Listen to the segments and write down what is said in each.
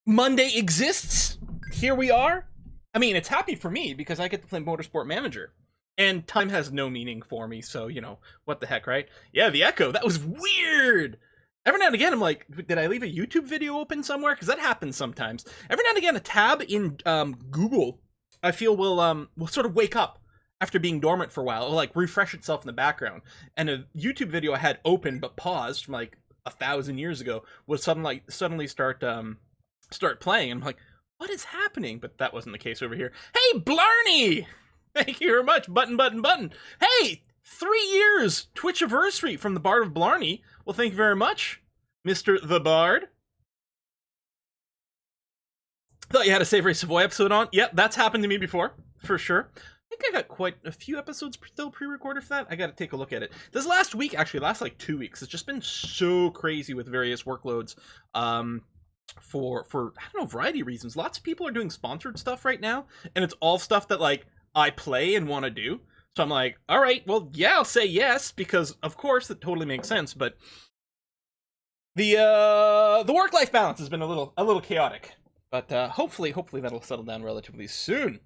Monday exists. Here we are. I mean, it's happy for me because I get to play Motorsport Manager. And time has no meaning for me, so, you know, what the heck, right? Yeah, the echo, that was weird! Every now and again, I'm like, did I leave a YouTube video open somewhere? Because that happens sometimes. Every now and again, a tab in Google, I feel, will sort of wake up after being dormant for a while. It'll, like, refresh itself in the background. And a YouTube video I had open but paused from, like, 1,000 years ago would suddenly start playing. And I'm like, what is happening? But that wasn't the case over here. Hey, Blarney! Thank you very much. Button. Hey, 3 years Twitch-iversary from the Bard of Blarney. Well, thank you very much, Mr. the Bard. Thought you had a Savory Savoy episode on. Yep, that's happened to me before, for sure. I think I got quite a few episodes still pre-recorded for that. I gotta take a look at it. This last week, actually, last like 2 weeks, it's just been so crazy with various workloads. For I don't know, variety of reasons. Lots of people are doing sponsored stuff right now, and it's all stuff that, like, I play and want to do. So I'm like, all right, well, yeah, I'll say yes, because of course it totally makes sense. But the work-life balance has been a little chaotic. But hopefully that'll settle down relatively soon.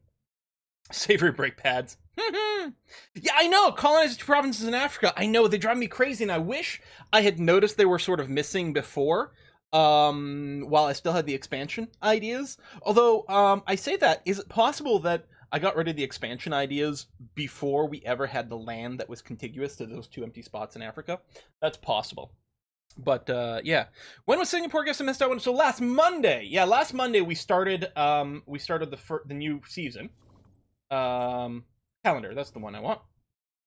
Savory brake pads. Yeah, I know, colonized provinces in Africa. I know, they drive me crazy, and I wish I had noticed they were sort of missing before. While I still had the expansion ideas. Although, I say that, is it possible that I got rid of the expansion ideas before we ever had the land that was contiguous to those 2 empty spots in Africa? That's possible. But, yeah. When was Singapore? I guess I missed out one. So last Monday. Yeah, last Monday we started the new season. Calendar, that's the one I want.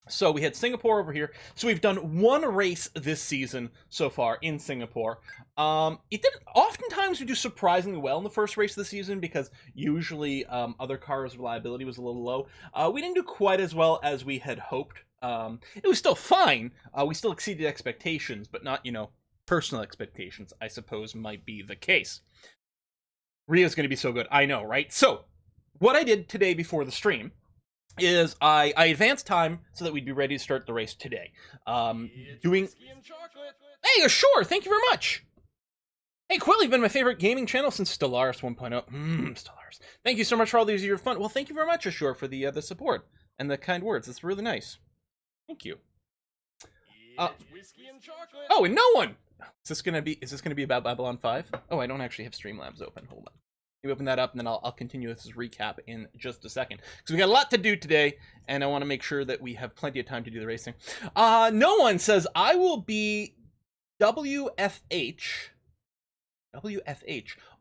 So we had Singapore over here. So we've done 1 race this season so far in Singapore. Oftentimes we do surprisingly well in the first race of the season because usually other cars' reliability was a little low. We didn't do quite as well as we had hoped. It was still fine. We still exceeded expectations, but not, personal expectations, I suppose, might be the case. Rio's going to be so good. I know, right? So what I did today before the stream is I advanced time so that we'd be ready to start the race today. Hey, sure, thank you very much. Hey, Quill, you've been my favorite gaming channel since Stellaris 1.0. Stellaris. Thank you so much for all these years of fun. Well, thank you very much, Ashore, for the support and the kind words. It's really nice. Thank you. Whiskey and chocolate. Oh, and no one. Is this gonna be about Babylon 5? Oh, I don't actually have Streamlabs open. Hold on. You open that up, and then I'll continue this recap in just a second. Because we got a lot to do today, and I want to make sure that we have plenty of time to do the racing. No one says, I will be WFH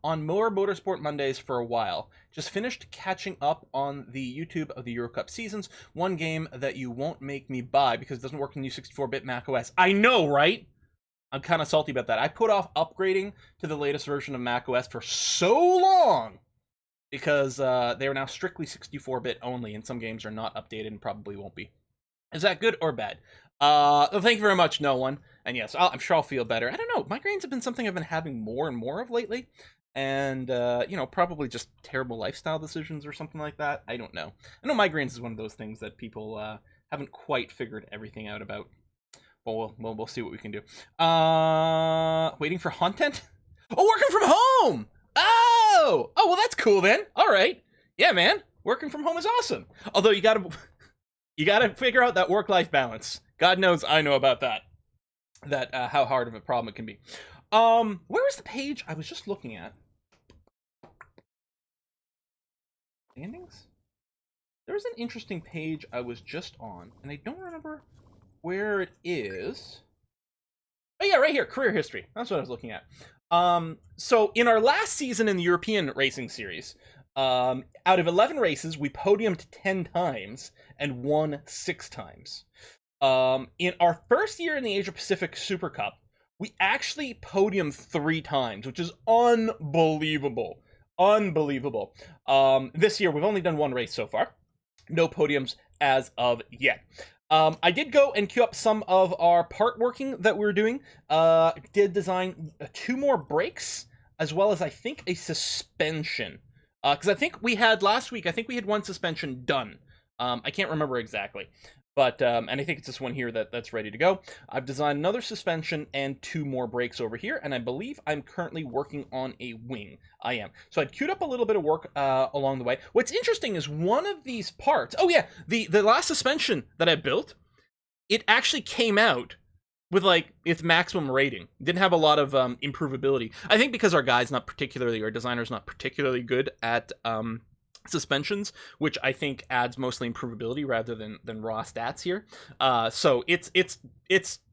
on more Motorsport Mondays for a while. Just finished catching up on the YouTube of the Euro Cup seasons. One game that you won't make me buy because it doesn't work in the new 64-bit Mac OS. I know, right? I'm kind of salty about that. I put off upgrading to the latest version of macOS for so long because they are now strictly 64-bit only, and some games are not updated and probably won't be. Is that good or bad? Thank you very much, no one. And yes, I'm sure I'll feel better. I don't know. Migraines have been something I've been having more and more of lately. And, probably just terrible lifestyle decisions or something like that. I don't know. I know migraines is one of those things that people haven't quite figured everything out about. Well, we'll see what we can do. Waiting for content? Oh, working from home! Oh, well, that's cool then. All right. Yeah, man. Working from home is awesome. Although you gotta figure out that work-life balance. God knows I know about that. How hard of a problem it can be. Where was the page I was just looking at? Standings? There was an interesting page I was just on, and I don't remember where it is. Oh yeah, right here, career history. That's what I was looking at. So in our last season in the European Racing Series, out of 11 races, we podiumed 10 times and won 6 times. In our first year in the Asia Pacific Super Cup, we actually podiumed 3 times, which is unbelievable. Unbelievable. This year, we've only done 1 race so far. No podiums as of yet. I did go and queue up some of our part working that we were doing. Did design 2 more brakes, as well as, I think, a suspension. Because I think we had, last week, I think we had 1 suspension done. I can't remember exactly. But and I think it's this one here that's ready to go. I've designed another suspension and 2 more brakes over here, and I believe I'm currently working on a wing. I am. So I'd queued up a little bit of work along the way. What's interesting is one of these parts. Oh yeah, the last suspension that I built, it actually came out with like its maximum rating. Didn't have a lot of improvability. I think because our designer's not particularly good at suspensions, which I think adds mostly improvability rather than raw stats here. So it's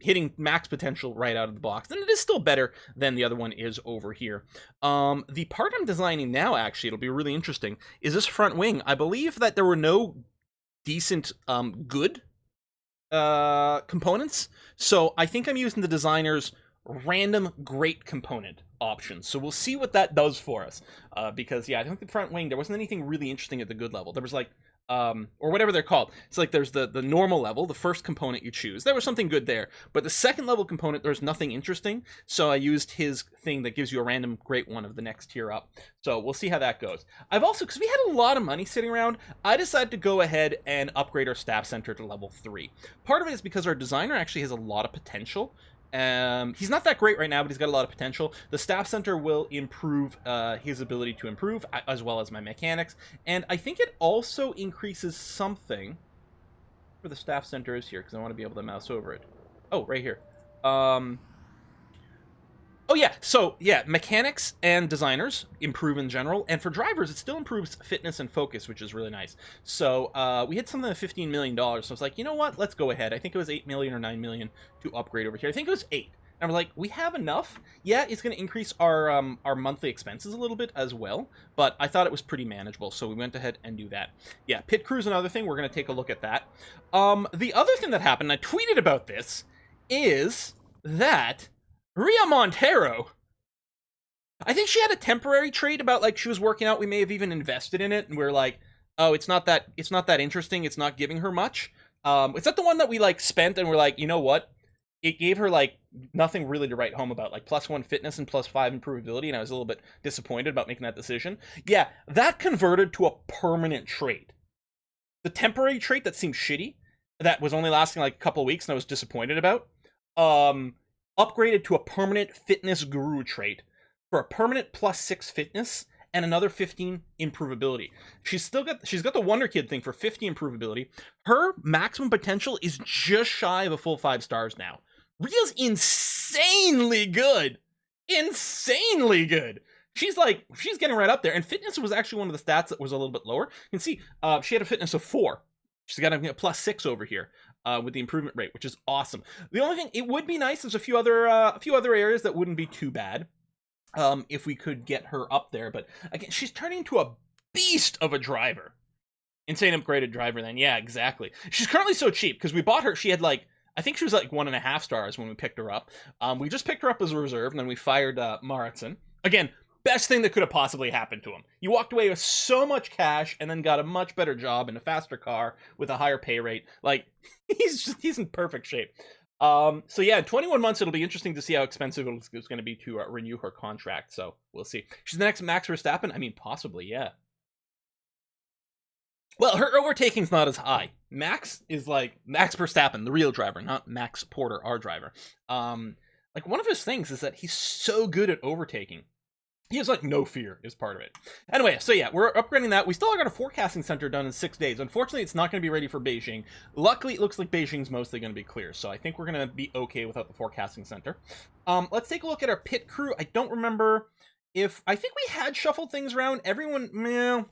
hitting max potential right out of the box, and it is still better than the other one is over here. The part I'm designing now, actually, it'll be really interesting, is this front wing. I believe that there were no decent good components, so I think I'm using the designer's random great component options. So we'll see what that does for us, because yeah, I think the front wing, there wasn't anything really interesting at the good level. There was like or whatever they're called. It's like there's the normal level, the first component you choose. There was something good there, but the second level component, there's nothing interesting. So I used his thing that gives you a random great one of the next tier up. So we'll see how that goes. I've also, because we had a lot of money sitting around, I decided to go ahead and upgrade our staff center to level 3. Part of it is because our designer actually has a lot of potential. He's not that great right now, but he's got a lot of potential. The staff center will improve his ability to improve, as well as my mechanics. And I think it also increases something where the staff center is here, because I want to be able to mouse over it. Oh, right here. Oh yeah, so yeah, mechanics and designers improve in general, and for drivers, it still improves fitness and focus, which is really nice. So we hit something like $15 million, so I was like, you know what, let's go ahead. I think it was 8 million or 9 million to upgrade over here. I think it was 8. And we're like, we have enough. Yeah, it's going to increase our monthly expenses a little bit as well, but I thought it was pretty manageable, so we went ahead and do that. Yeah, pit crew's another thing. We're going to take a look at that. The other thing that happened, I tweeted about this, is that Rhea Montero, I think she had a temporary trait about like she was working out. We may have even invested in it, and we're like, oh, it's not that interesting. It's not giving her much. Is that the one that we like spent and we're like, you know what? It gave her like nothing really to write home about, like +1 fitness and +5 improvability, and I was a little bit disappointed about making that decision. Yeah, that converted to a permanent trait. The temporary trait that seemed shitty, that was only lasting like a couple of weeks, and I was disappointed about. Upgraded to a permanent fitness guru trait for a permanent +6 fitness and another 15 improvability. She's got the Wonder Kid thing for 50 improvability. Her maximum potential is just shy of a full 5 stars now. Rhea's insanely good. Insanely good. She's getting right up there, and fitness was actually one of the stats that was a little bit lower. You can see she had a fitness of 4. She's got a +6 over here. With the improvement rate, which is awesome. The only thing, it would be nice, there's a few other areas that wouldn't be too bad if we could get her up there. But again, she's turning into a beast of a driver. Insane upgraded driver then. Yeah, exactly. She's currently so cheap because we bought her. She had like, I think she was like 1.5 stars when we picked her up. We just picked her up as a reserve, and then we fired Maritson. Again, best thing that could have possibly happened to him. You walked away with so much cash and then got a much better job in a faster car with a higher pay rate. Like, he's in perfect shape. So yeah, in 21 months, it'll be interesting to see how expensive it's going to be to renew her contract. So we'll see. She's the next Max Verstappen? I mean, possibly, yeah. Well, her overtaking's not as high. Max is like Max Verstappen, the real driver, not Max Porter, our driver. Like, one of his things is that he's so good at overtaking. He has, like, no fear is part of it. Anyway, so yeah, we're upgrading that. We still got a forecasting center done in 6 days. Unfortunately, it's not going to be ready for Beijing. Luckily, it looks like Beijing's mostly going to be clear, so I think we're going to be okay without the forecasting center. Let's take a look at our pit crew. I don't remember if... I think we had shuffled things around. Everyone...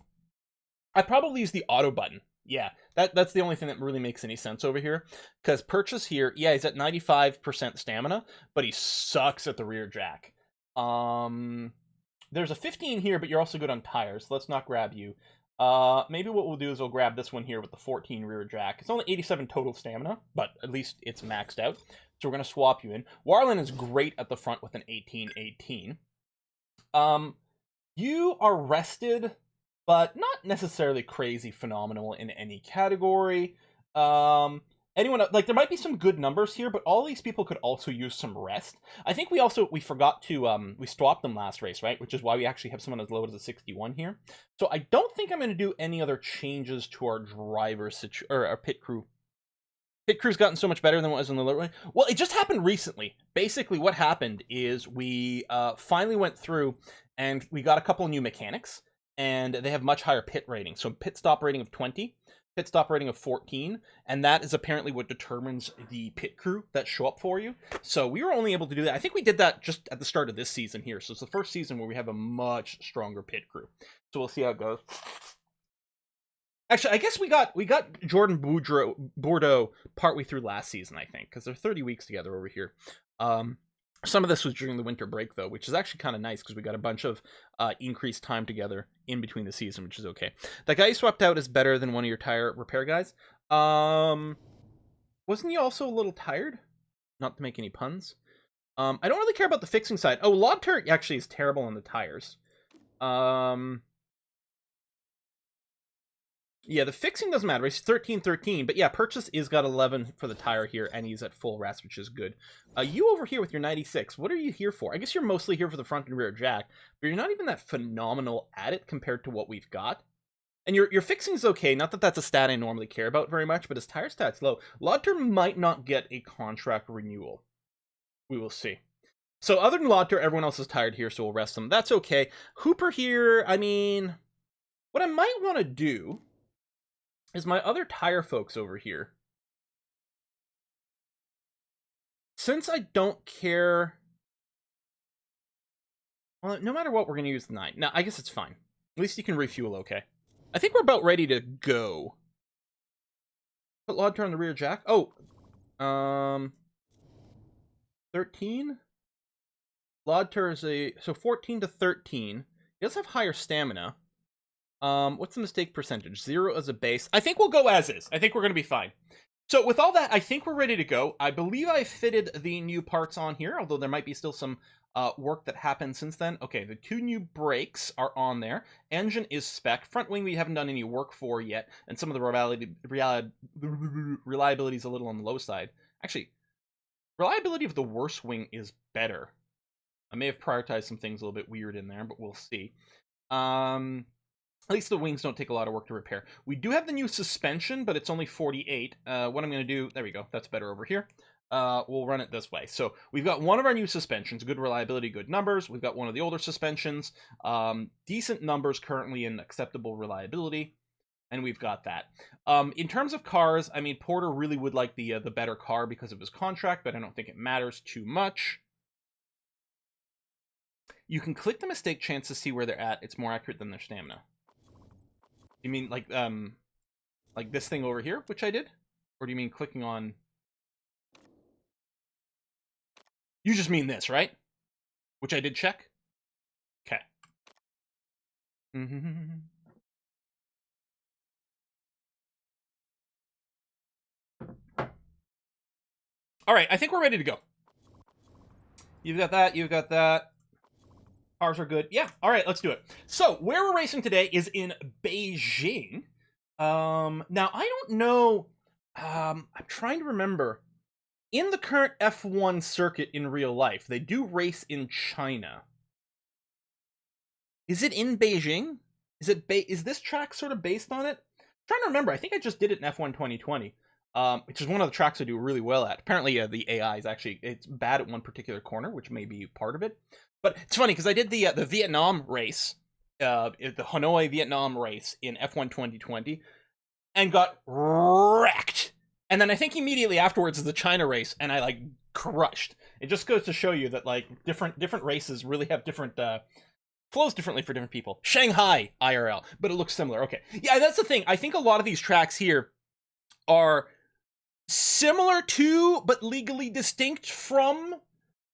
I probably used the auto button. Yeah, that's the only thing that really makes any sense over here. Because purchase here, yeah, he's at 95% stamina, but he sucks at the rear jack. There's a 15 here, but you're also good on tires, so let's not grab you. Maybe what we'll do is we'll grab this one here with the 14 rear jack. It's only 87 total stamina, but at least it's maxed out. So we're going to swap you in. Warland is great at the front with an 18-18. You are rested, but not necessarily crazy phenomenal in any category. Anyone, like, there might be some good numbers here, but all these people could also use some rest. I think we forgot to, we swapped them last race, right? Which is why we actually have someone as low as a 61 here. So I don't think I'm going to do any other changes to our driver or our pit crew Pit crew's gotten so much better than what was in the lower. Well, it just happened recently. Basically, what happened is we finally went through and we got a couple new mechanics, and they have much higher pit rating. So pit stop rating of 20, pit stop rating of 14, and that is apparently what determines the pit crew that show up for you. So we were only able to do that. I think we did that just at the start of this season here. So it's the first season where we have a much stronger pit crew. So we'll see how it goes. Actually, I guess we got Jordan Bordeaux partway through last season, I think, because they're 30 weeks together over here. Some of this was during the winter break, though, which is actually kind of nice because we got a bunch of increased time together in between the season, which is okay. That guy you swapped out is better than one of your tire repair guys. Wasn't he also a little tired? Not to make any puns. I don't really care about the fixing side. Oh, Lodter actually is terrible on the tires. Yeah, the fixing doesn't matter. He's 13-13, but yeah, Purchase is got 11 for the tire here, and he's at full rest, which is good. You over here with your 96, what are you here for? I guess you're mostly here for the front and rear jack, but you're not even that phenomenal at it compared to what we've got. And your fixing's okay, not that that's a stat I normally care about very much, but his tire stat's low. Lodter might not get a contract renewal. We will see. So other than Lodter, everyone else is tired here, so we'll rest them. That's okay. Hooper here, I mean, what I might want to do is my other tire folks over here. Since I don't care, well, no matter what, we're going to use the 9. Now, I guess it's fine. At least you can refuel okay. I think we're about ready to go. Put Lodter on the rear jack. Oh, 13? Lodter is so 14 to 13. He does have higher stamina. What's the mistake percentage? 0 as a base. I think we'll go as is. I think we're going to be fine. So with all that, I think we're ready to go. I believe I fitted the new parts on here, although there might be still some work that happened since then. Okay, the 2 new brakes are on there. Engine is spec. Front wing we haven't done any work for yet, and some of the reliability is a little on the low side. Actually, reliability of the worst wing is better. I may have prioritized some things a little bit weird in there, but we'll see. At least the wings don't take a lot of work to repair. We do have the new suspension, but it's only 48. What I'm going to do, there we go, that's better over here. We'll run it this way. So we've got one of our new suspensions, good reliability, good numbers. We've got one of the older suspensions, decent numbers currently and acceptable reliability. And we've got that. In terms of cars, I mean, Porter really would like the better car because of his contract, but I don't think it matters too much. You can click the mistake chance to see where they're at. It's more accurate than their stamina. You mean like this thing over here, which I did? Or do you mean clicking on... You just mean this, right? Which I did check? Okay. All right, I think we're ready to go. You've got that, you've got that. Cars are good. Yeah, all right, let's do it. So, where we're racing today is in Beijing. Now, I don't know... I'm trying to remember. In the current F1 circuit in real life, they do race in China. Is it in Beijing? Is this track sort of based on it? I'm trying to remember. I think I just did it in F1 2020. Which is one of the tracks I do really well at. Apparently, the AI is it's bad at one particular corner, which may be part of it. But it's funny because I did the Vietnam race, the Hanoi Vietnam race in F1 2020, and got wrecked. And then I think immediately afterwards is the China race, and I crushed. It just goes to show you that different races really have different flows differently for different people. Shanghai IRL, but it looks similar. Okay, yeah, that's the thing. I think a lot of these tracks here are similar to, but legally distinct from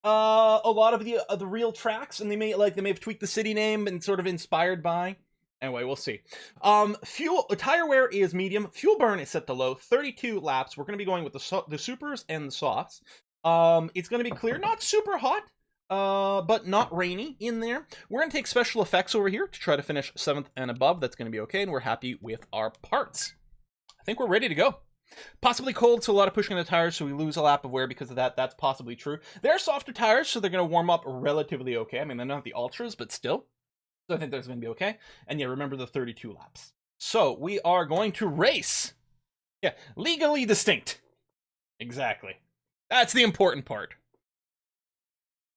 a lot of the real tracks, and they may have tweaked the city name and sort of inspired by. Anyway, we'll see. Tire wear is medium. Fuel burn is set to low. 32 laps. We're going to be going with the supers and the softs. It's going to be clear, not super hot, but not rainy in there. We're going to take special effects over here to try to finish 7th and above. That's going to be okay, and we're happy with our parts. I think we're ready to go. Possibly cold, so a lot of pushing on the tires, so we lose a lap of wear because of that. That's possibly true. They're softer tires, so they're going to warm up relatively okay. I mean, they're not the ultras, but still. So I think that's going to be okay. And yeah, remember the 32 laps. So we are going to race. Yeah, legally distinct. Exactly. That's the important part.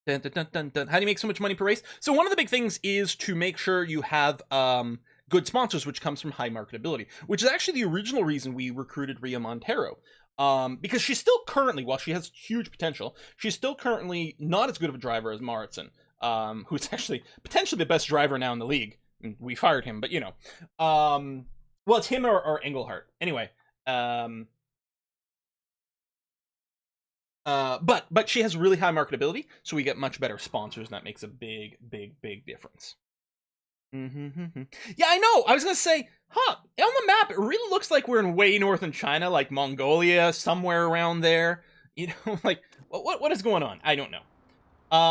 Dun, dun, dun, dun, dun. How do you make so much money per race? So one of the big things is to make sure you have good sponsors, which comes from high marketability, which is actually the original reason we recruited Ria Montero. Because she's still currently, while she has huge potential, she's still currently not as good of a driver as Maritzen, who's actually potentially the best driver now in the league. We fired him, but you know. Well, it's him or Engelhart. Anyway, but she has really high marketability, so we get much better sponsors, and that makes a big, big, big difference. Mm-hmm. Yeah, I know. I was gonna say, on the map, it really looks like we're in way north in China, like Mongolia, somewhere around there. You know, like what is going on? I don't know.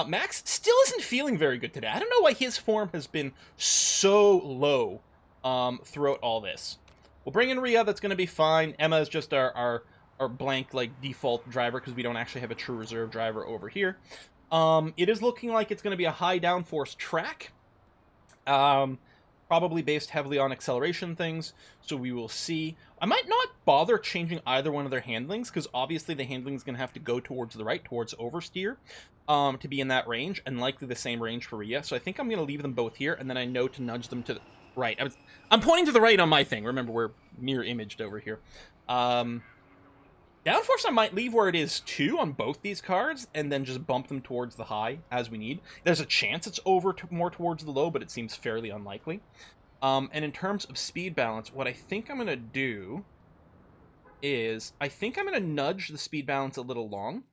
Max still isn't feeling very good today. I don't know why his form has been so low throughout all this. We'll bring in Ria. That's gonna be fine. Emma is just our blank like default driver because we don't actually have a true reserve driver over here. It is looking like it's going to be a high downforce track, probably based heavily on acceleration things, so we will see. I might not bother changing either one of their handlings because obviously the handling is going to have to go towards the right, towards oversteer, to be in that range, and likely the same range for Ria. So I think I'm going to leave them both here, and then I know to nudge them to the right. I'm pointing to the right on my thing. Remember, we're mirror imaged over here. Downforce I might leave where it is 2 on both these cards, and then just bump them towards the high as we need. There's a chance it's over more towards the low, but it seems fairly unlikely. And in terms of speed balance, what I think I'm going to do is, I think I'm going to nudge the speed balance a little long,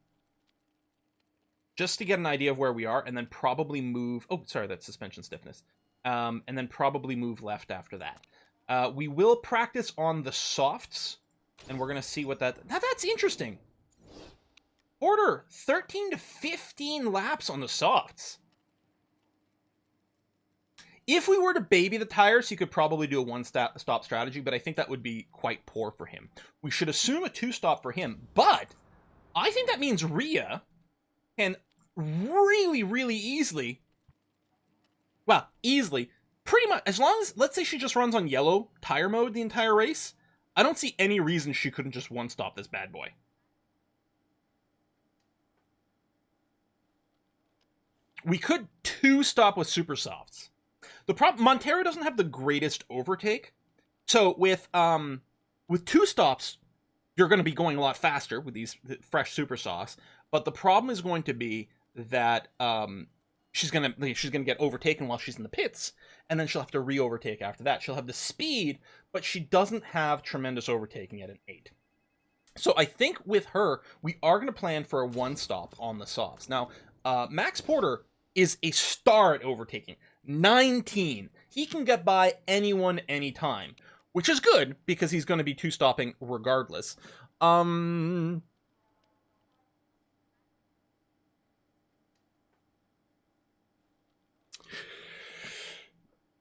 just to get an idea of where we are, and then probably move... Oh, sorry, that's suspension stiffness. And then probably move left after that. We will practice on the softs, and we're going to see what that... Now, that's interesting. Porter, 13 to 15 laps on the softs. If we were to baby the tires, he could probably do a one-stop strategy, but I think that would be quite poor for him. We should assume a 2-stop for him, but I think that means Ria can really, really easily... Well, easily. Pretty much, as long as... Let's say she just runs on yellow tire mode the entire race. I don't see any reason she couldn't just one-stop this bad boy. We could 2-stop with super softs. The problem, Montero doesn't have the greatest overtake. So with 2 stops, you're going to be going a lot faster with these fresh super softs. But the problem is going to be that she's gonna get overtaken while she's in the pits, and then she'll have to re-overtake after that. She'll have the speed, but she doesn't have tremendous overtaking at an 8. So I think with her, we are going to plan for a 1-stop on the softs. Now, Max Porter is a star at overtaking. 19. He can get by anyone anytime, which is good because he's going to be 2-stopping regardless.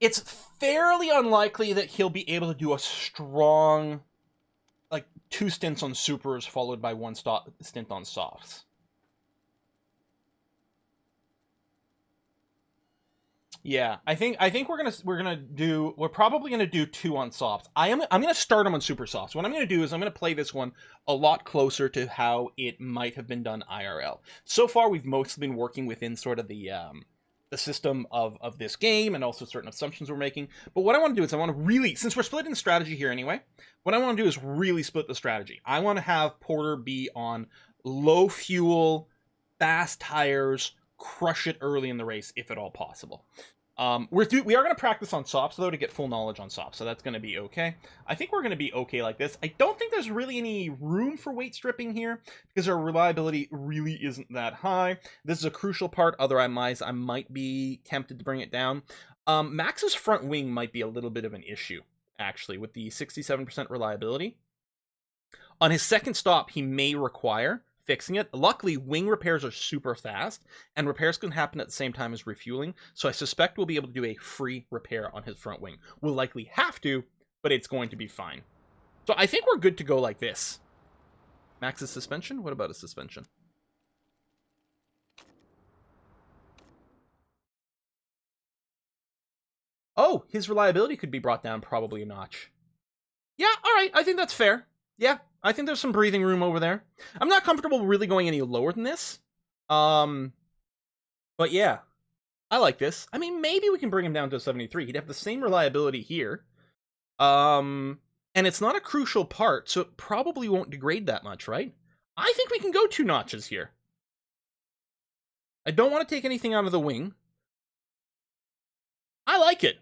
It's fairly unlikely that he'll be able to do a strong, like, 2 stints on supers followed by 1 stint on softs. Yeah, I think we're probably gonna do 2 on softs. I'm gonna start him on super softs. What I'm gonna do is I'm gonna play this one a lot closer to how it might have been done IRL. So far, we've mostly been working within sort of the system of this game and also certain assumptions we're making. But what I want to do is I want to really, since we're splitting the strategy here anyway, what I want to do is really split the strategy. I want to have Porter be on low fuel, fast tires, crush it early in the race if at all possible. We are going to practice on softs though to get full knowledge on softs, so that's going to be okay. I think we're going to be okay like this. I don't think there's really any room for weight stripping here because our reliability really isn't that high. This is a crucial part, otherwise I might be tempted to bring it down. Max's front wing might be a little bit of an issue, actually, with the 67% reliability. On his second stop, he may require fixing it. Luckily, wing repairs are super fast, and repairs can happen at the same time as refueling, so I suspect we'll be able to do a free repair on his front wing. We'll likely have to, but it's going to be fine. So I think we're good to go like this. Max's suspension? What about his suspension? Oh, his reliability could be brought down probably a notch. Yeah, alright, I think that's fair. Yeah, I think there's some breathing room over there. I'm not comfortable really going any lower than this. But yeah, I like this. I mean, maybe we can bring him down to a 73. He'd have the same reliability here. And it's not a crucial part, so it probably won't degrade that much, right? I think we can go 2 notches here. I don't want to take anything out of the wing. I like it.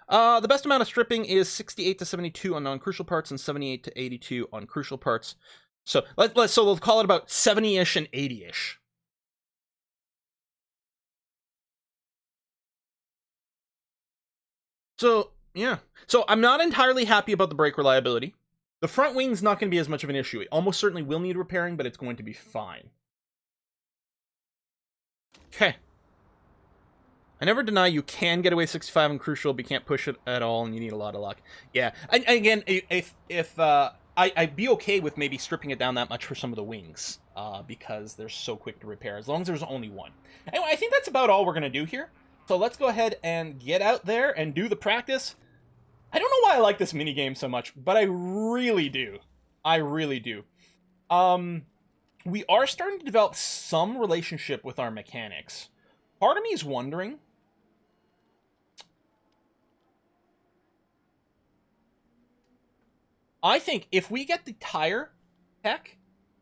The best amount of stripping is 68 to 72 on non-crucial parts and 78 to 82 on crucial parts. So so we'll call it about 70-ish and 80-ish. So, yeah. So I'm not entirely happy about the brake reliability. The front wing's not going to be as much of an issue. It almost certainly will need repairing, but it's going to be fine. Okay. I never deny you can get away 65 on crucial, but you can't push it at all, and you need a lot of luck. Yeah. Again, if I'd be okay with maybe stripping it down that much for some of the wings, because they're so quick to repair, as long as there's only one. Anyway, I think that's about all we're going to do here. So let's go ahead and get out there and do the practice. I don't know why I like this minigame so much, but I really do. I really do. We are starting to develop some relationship with our mechanics. Part of me is wondering, I think if we get the tire tech,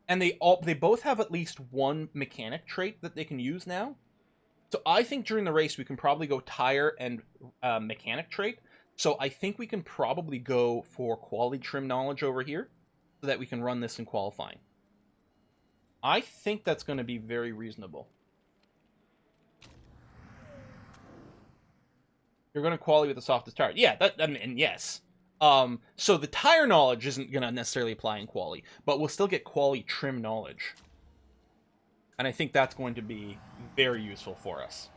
and they both have at least one mechanic trait that they can use now. So I think during the race we can probably go tire and mechanic trait. So I think we can probably go for quality trim knowledge over here, so that we can run this in qualifying. I think that's going to be very reasonable. You're going to quality with the softest tire. Yeah, I mean, yes. So the tire knowledge isn't going to necessarily apply in quali, but we'll still get quali trim knowledge. And I think that's going to be very useful for us.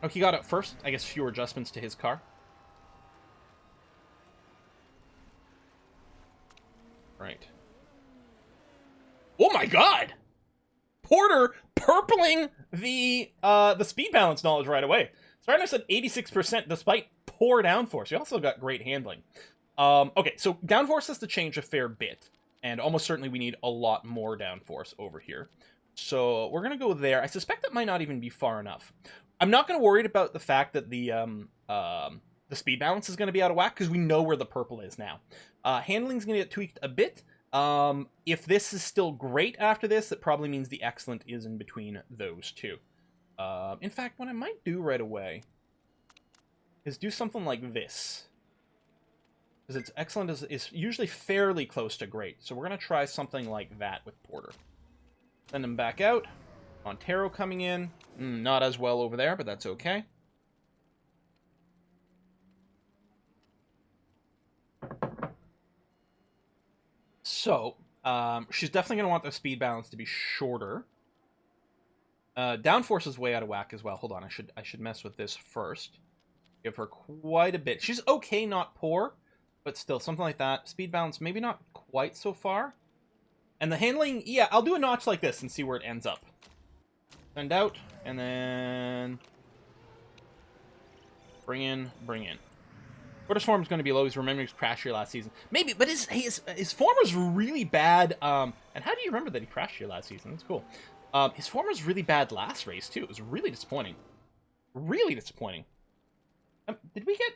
Oh, he got it first. I guess fewer adjustments to his car. Right. Oh my god! Porter purpling the speed balance knowledge right away. Starting us at 86% despite poor downforce. You also got great handling. Okay, so downforce has to change a fair bit. And almost certainly we need a lot more downforce over here. So we're going to go there. I suspect that might not even be far enough. I'm not going to worry about the fact that the speed balance is going to be out of whack, because we know where the purple is now. Handling's going to get tweaked a bit. If this is still great after this, that probably means the excellent is in between those two. In fact, what I might do right away is do something like this. Because it's excellent is usually fairly close to great. So we're going to try something like that with Porter. Send him back out. Montero coming in. Not as well over there, but that's okay. So, she's definitely going to want the speed balance to be shorter. Downforce is way out of whack as well. Hold on, I should mess with this first. Give her quite a bit. She's okay, not poor, but still, something like that. Speed balance, maybe not quite so far. And the handling, yeah, I'll do a notch like this and see where it ends up. Send out, and then bring in. Porter's form is going to be low. He's remembering his crash here last season. Maybe, but his form was really bad. And how do you remember that he crashed here last season? That's cool. His form was really bad last race, too. It was really disappointing. Really disappointing. Did we get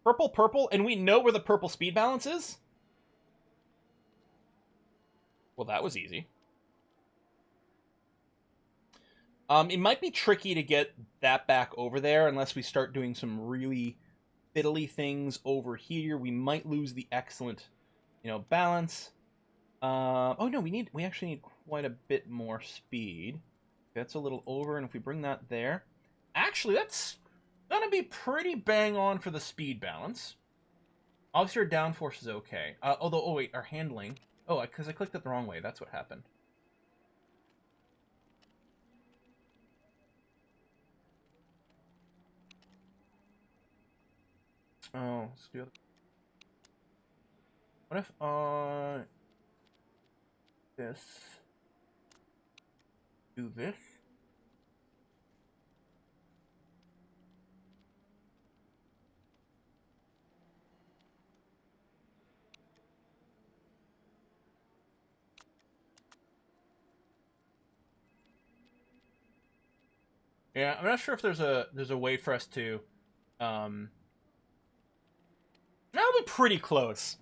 purple, and we know where the purple speed balance is? Well, that was easy. It might be tricky to get that back over there unless we start doing some really fiddly things over here. We might lose the excellent, balance. Oh no, we actually need quite a bit more speed. That's a little over, and if we bring that there, actually that's gonna be pretty bang on for the speed balance. Obviously our downforce is okay. Although, oh wait, our handling. Oh, because I clicked it the wrong way. That's what happened. Oh, let's do it. What if do this? Yeah, I'm not sure if there's a way for us to. That'll be pretty close.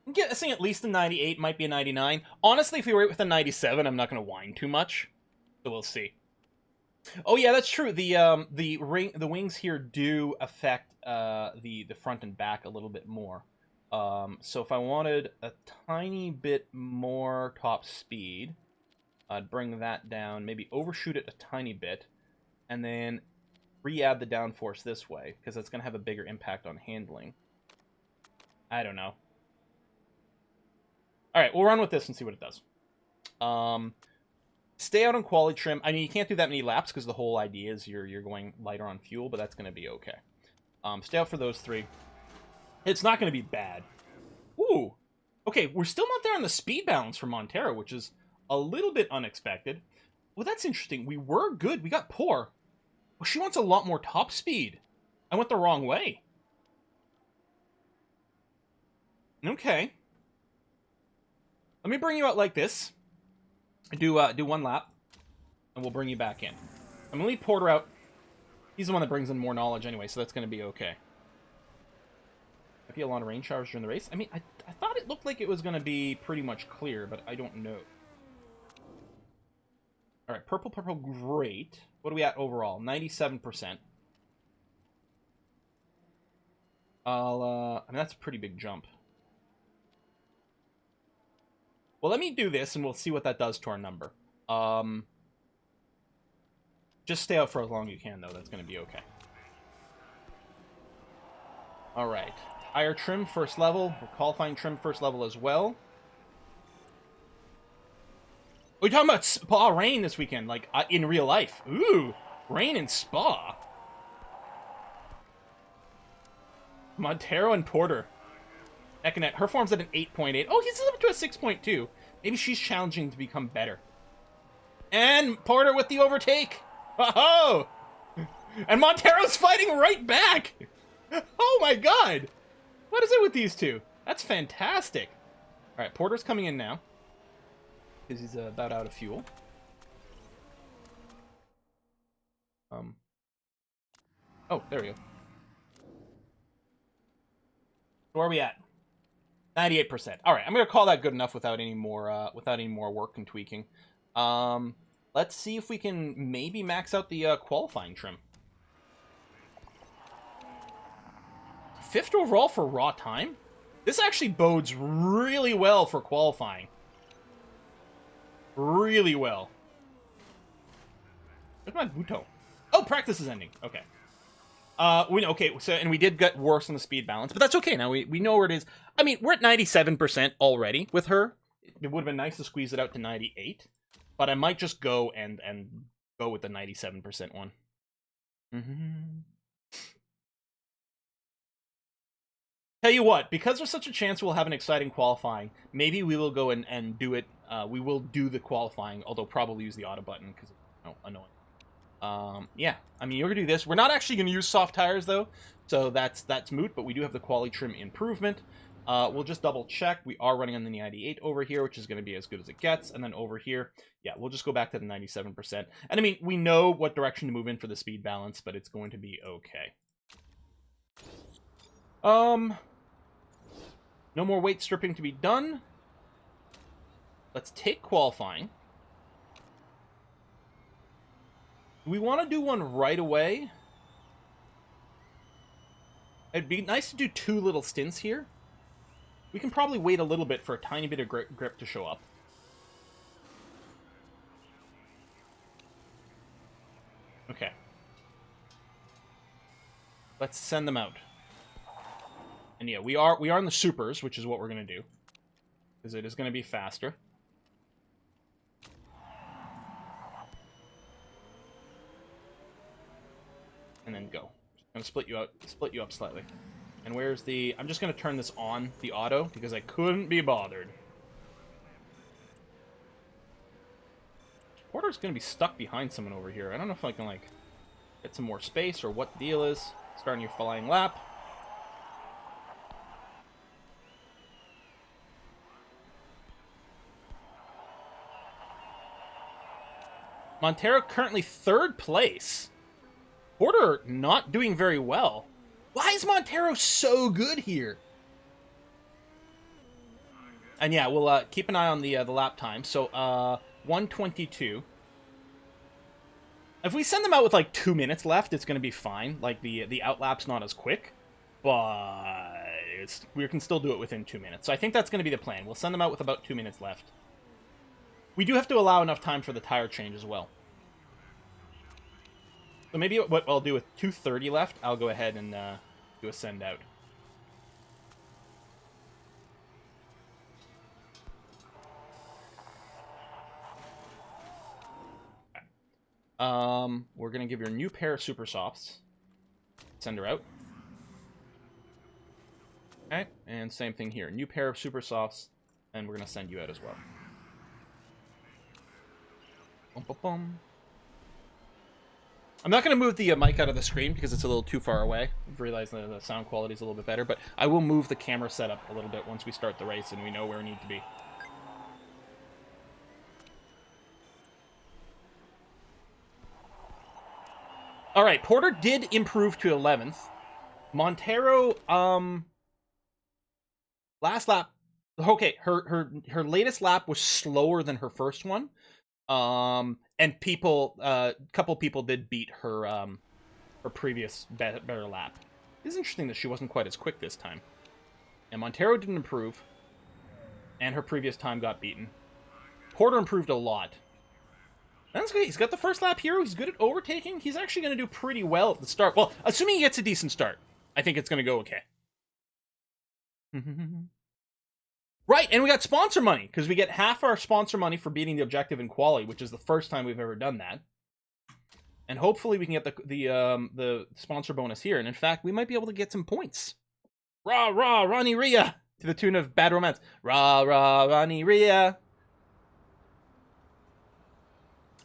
I'm guessing at least a 98, might be a 99. Honestly, if we were with a 97, I'm not going to whine too much. So we'll see. Oh yeah, that's true. The wings here do affect the front and back a little bit more. So if I wanted a tiny bit more top speed, I'd bring that down, maybe overshoot it a tiny bit, and then re-add the downforce this way, because that's going to have a bigger impact on handling. I don't know. All right, we'll run with this and see what it does. Stay out on quality trim. I mean, you can't do that many laps because the whole idea is you're going lighter on fuel, but that's going to be okay. Stay out for those 3. It's not going to be bad. Ooh. Okay, we're still not there on the speed balance for Montero, which is a little bit unexpected. Well, that's interesting. We were good. We got poor. Well, she wants a lot more top speed. I went the wrong way. Okay. Let me bring you out like this. Do 1 lap, and we'll bring you back in. I'm gonna leave Porter out. He's the one that brings in more knowledge anyway, so that's gonna be okay. Might be a lot of rain showers during the race. I mean, I thought it looked like it was gonna be pretty much clear, but I don't know. All right, purple, great. What are we at overall? 97%. I mean, that's a pretty big jump. Well, let me do this, and we'll see what that does to our number. Just stay out for as long as you can, though. That's going to be okay. All right. Tire trim, first level. We're qualifying trim, first level as well. We're talking about Spa rain this weekend, like in real life. Ooh, rain in Spa. Montero and Porter. Neck and neck. Her form's at an 8.8. Oh, he's up to a 6.2. Maybe she's challenging to become better. And Porter with the overtake. Oh! And Montero's fighting right back. Oh my god. What is it with these two? That's fantastic. All right, Porter's coming in now. Because he's about out of fuel. Oh, there we go. Where are we at? 98%. All right, I'm gonna call that good enough without any more work and tweaking. Let's see if we can maybe max out the qualifying trim. 5th overall for raw time. This actually bodes really well for qualifying. Really well. Where's my Buto? Oh, practice is ending. Okay. And we did get worse on the speed balance, but that's okay. Now we know where it is. I mean, we're at 97% already with her. It would have been nice to squeeze it out to 98, but I might just go and go with the 97% one. Tell you what, because there's such a chance we'll have an exciting qualifying, maybe we will go and do it. We will do the qualifying, although probably use the auto button because it's annoying. Yeah, I mean, you're gonna do this. We're not actually gonna use soft tires though, so that's moot. But we do have the quality trim improvement. We'll just double check. We are running on the 98 over here, which is going to be as good as it gets. And then over here, yeah, we'll just go back to the 97%. And I mean, we know what direction to move in for the speed balance, but it's going to be okay. No more weight stripping to be done. Let's take qualifying. Do we want to do one right away? It'd be nice to do 2 little stints here. We can probably wait a little bit for a tiny bit of grip to show up. Okay. Let's send them out. And yeah, we are in the supers, which is what we're going to do. Because it is going to be faster. And then go. I'm going to split you up slightly. And where's the... I'm just going to turn this on, the auto, because I couldn't be bothered. Porter's going to be stuck behind someone over here. I don't know if I can, like, get some more space or what the deal is. Starting your flying lap. Montero currently 3rd place. Porter not doing very well. Why is Montero so good here? And yeah, we'll keep an eye on the lap time. So 1:22. If we send them out with like 2 minutes left, it's going to be fine. Like the outlap's not as quick, but we can still do it within 2 minutes. So I think that's going to be the plan. We'll send them out with about 2 minutes left. We do have to allow enough time for the tire change as well. So maybe what I'll do with 2:30 left, I'll go ahead and do a send out. We're gonna give her a new pair of Super Softs. Send her out. Okay, and same thing here. New pair of Super Softs, and we're gonna send you out as well. Bum, bum, bum. I'm not gonna move the mic out of the screen because it's a little too far away. I've realized the sound quality is a little bit better, but I will move the camera setup a little bit once we start the race and we know where we need to be. All right, Porter did improve to 11th. Montero, last lap. Okay, her latest lap was slower than her first one. And people, couple people did beat her, her previous better lap. It's interesting that she wasn't quite as quick this time. And Montero didn't improve, and her previous time got beaten. Porter improved a lot. That's good. He's got the first lap hero. He's good at overtaking. He's actually going to do pretty well at the start. Well, assuming he gets a decent start, I think it's going to go okay. Right, and we got sponsor money, because we get half our sponsor money for beating the objective in quali, which is the first time we've ever done that. And hopefully we can get the sponsor bonus here. And in fact, we might be able to get some points. Rah, rah, Ronnie Rhea! To the tune of Bad Romance. Rah, rah, Ronnie Rhea!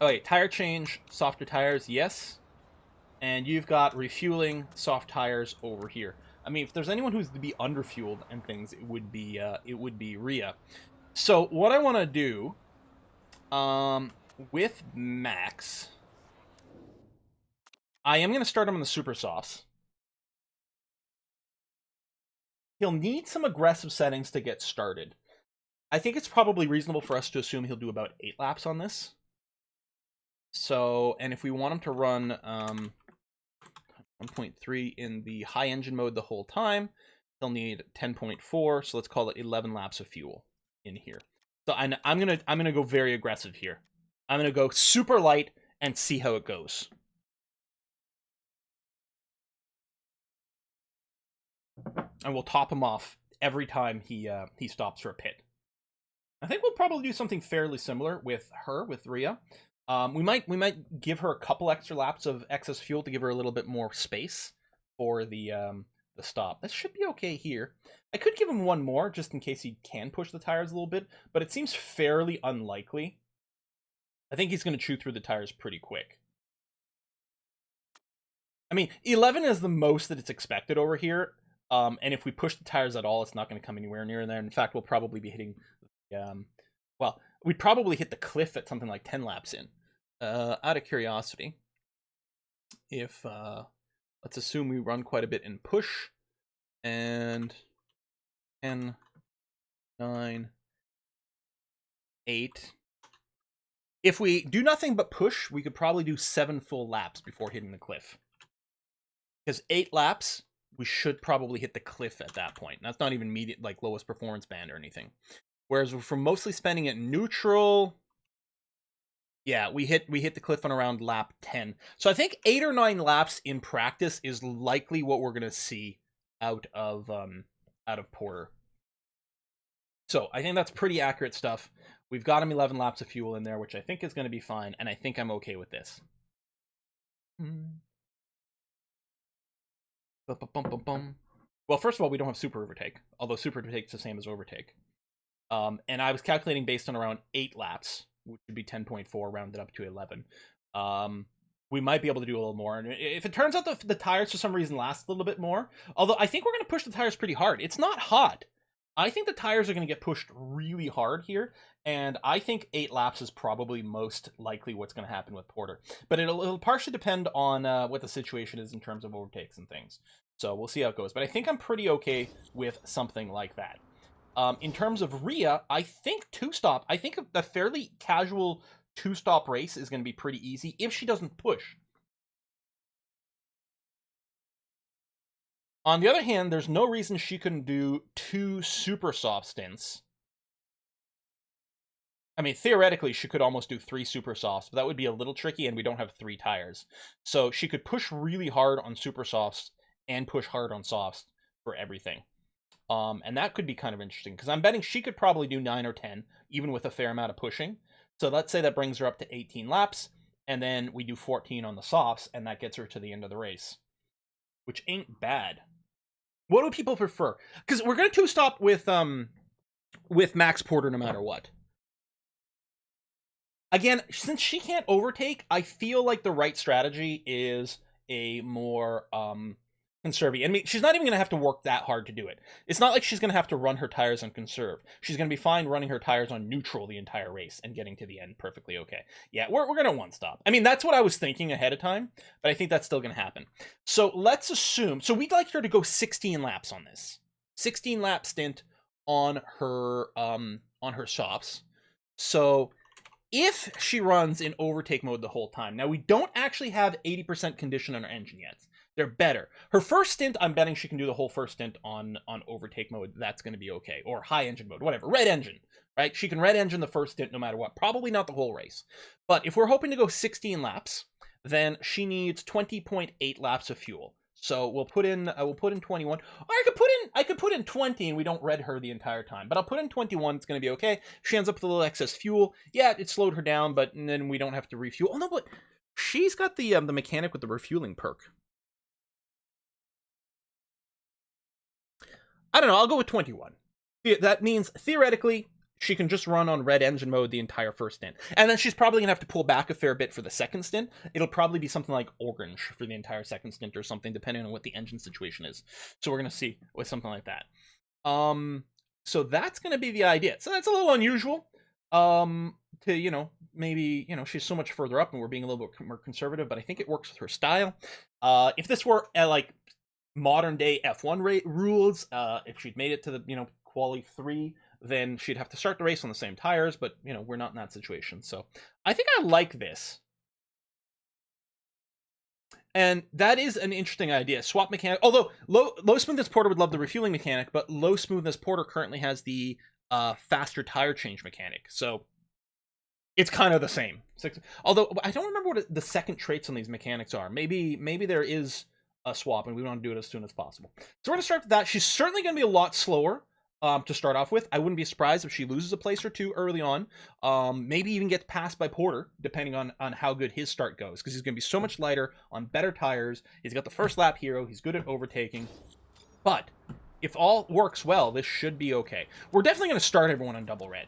Okay, tire change, softer tires, yes. And you've got refueling, soft tires over here. I mean, if there's anyone who's to be underfueled and things, it would be Rhea. So what I want to do, with Max, I am going to start him on the super sauce. He'll need some aggressive settings to get started. I think it's probably reasonable for us to assume he'll do about 8 laps on this. So, and if we want him to run 1.3 in the high engine mode the whole time, he'll need 10.4. So let's call it 11 laps of fuel in here. So I'm gonna go very aggressive here. I'm gonna go super light and see how it goes. And we'll top him off every time he stops for a pit. I think we'll probably do something fairly similar with Rhea. We might give her a couple extra laps of excess fuel to give her a little bit more space for the stop. This should be okay here. I could give him one more just in case he can push the tires a little bit, but it seems fairly unlikely. I think he's going to chew through the tires pretty quick. I mean, 11 is the most that it's expected over here, and if we push the tires at all, it's not going to come anywhere near there. In fact, we'll probably be hitting, well, we'd probably hit the cliff at something like 10 laps in. Out of curiosity, if let's assume we run quite a bit in push, and 10, 9, 8. If we do nothing but push, we could probably do 7 full laps before hitting the cliff. Because 8 laps, we should probably hit the cliff at that point. That's not even immediate, like lowest performance band or anything. Whereas if we're mostly spending it neutral, yeah, we hit the cliff on around lap 10. So I think 8 or 9 laps in practice is likely what we're gonna see out of Porter. So I think that's pretty accurate stuff. We've got him 11 laps of fuel in there, which I think is going to be fine, and I think I'm okay with this. Well, first of all, we don't have super overtake, although super overtake is the same as overtake. And I was calculating based on around 8 laps, which would be 10.4 rounded up to 11. We might be able to do a little more. And if it turns out the tires for some reason last a little bit more, although I think we're going to push the tires pretty hard. It's not hot. I think the tires are going to get pushed really hard here, and I think 8 laps is probably most likely what's going to happen with Porter. But it'll partially depend on what the situation is in terms of overtakes and things. So we'll see how it goes. But I think I'm pretty okay with something like that. In terms of Rhea, I think two-stop. I think a fairly casual two-stop race is going to be pretty easy if she doesn't push. On the other hand, there's no reason she couldn't do 2 super soft stints. I mean, theoretically, she could almost do 3 super softs, but that would be a little tricky, and we don't have 3 tires. So she could push really hard on super softs and push hard on softs for everything. And that could be kind of interesting, because I'm betting she could probably do 9 or 10, even with a fair amount of pushing. So let's say that brings her up to 18 laps, and then we do 14 on the softs, and that gets her to the end of the race. Which ain't bad. What do people prefer? Because we're going to two-stop with Max Porter no matter what. Again, since she can't overtake, I feel like the right strategy is a more conservative. I mean, she's not even going to have to work that hard to do it. It's not like she's going to have to run her tires on conserve. She's going to be fine running her tires on neutral the entire race and getting to the end perfectly okay. Yeah, we're going to one-stop. I mean, that's what I was thinking ahead of time, but I think that's still going to happen. So let's assume... So we'd like her to go 16 laps on this. 16-lap stint on her softs. So if she runs in overtake mode the whole time... Now, we don't actually have 80% condition on our engine yet. They're better. Her first stint, I'm betting she can do the whole first stint on overtake mode. That's going to be okay. Or high engine mode, whatever. Red engine, right? She can red engine the first stint no matter what. Probably not the whole race. But if we're hoping to go 16 laps, then she needs 20.8 laps of fuel. So we'll put in 21. Or I could put in 20 and we don't red her the entire time. But I'll put in 21. It's going to be okay. She ends up with a little excess fuel. Yeah, it slowed her down, but then we don't have to refuel. Oh no, but she's got the mechanic with the refueling perk. I don't know, I'll go with 21. That means, theoretically, she can just run on red engine mode the entire first stint. And then she's probably going to have to pull back a fair bit for the second stint. It'll probably be something like orange for the entire second stint or something, depending on what the engine situation is. So we're going to see with something like that. So that's going to be the idea. So that's a little unusual. To, maybe, she's so much further up and we're being a little bit more conservative, but I think it works with her style. If this were, modern day F1 rules, if she'd made it to the quali 3, then she'd have to start the race on the same tires, but we're not in that situation. So I think I like this, and that is an interesting idea. Swap mechanic, although low smoothness Porter would love the refueling mechanic, but low smoothness Porter currently has the faster tire change mechanic, so it's kind of the same. Although I don't remember what the second traits on these mechanics are. Maybe there is a swap, and we want to do it as soon as possible. So we're going to start with that. She's certainly going to be a lot slower to start off with. I wouldn't be surprised if she loses a place or two early on. Maybe even gets passed by Porter, depending on how good his start goes, because he's going to be so much lighter on better tires. He's got the first lap hero. He's good at overtaking. But if all works well, this should be okay. We're definitely going to start everyone on double red.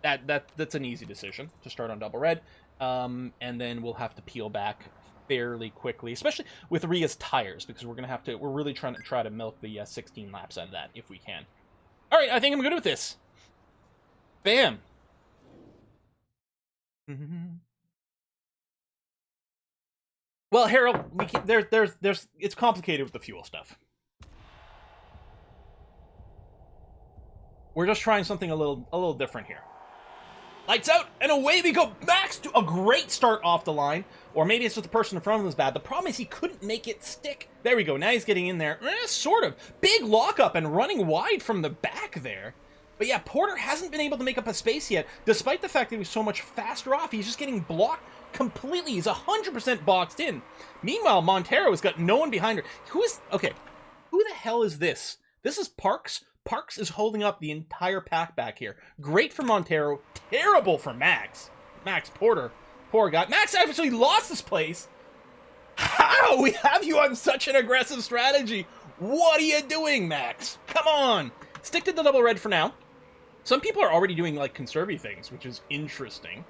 That's an easy decision to start on double red. And then we'll have to peel back fairly quickly, especially with Rhea's tires, because we're really trying to milk the 16 laps out of that if we can. All right, I think I'm good with this. Bam. Well, Harold, it's complicated with the fuel stuff. We're just trying something a little different here. Lights out, and away we go. Max to a great start off the line. Or maybe it's just the person in front of him was bad. The problem is he couldn't make it stick. There we go. Now he's getting in there. Sort of. Big lockup and running wide from the back there. But yeah, Porter hasn't been able to make up a space yet, despite the fact that he was so much faster off. He's just getting blocked completely. He's 100% boxed in. Meanwhile, Montero has got no one behind her. Okay, who the hell is this? This is Parks. Parks is holding up the entire pack back here. Great for Montero. Terrible for Max. Max Porter. Poor guy. Max actually lost this place. How? We have you on such an aggressive strategy. What are you doing, Max? Come on. Stick to the double red for now. Some people are already doing, conservy things, which is interesting.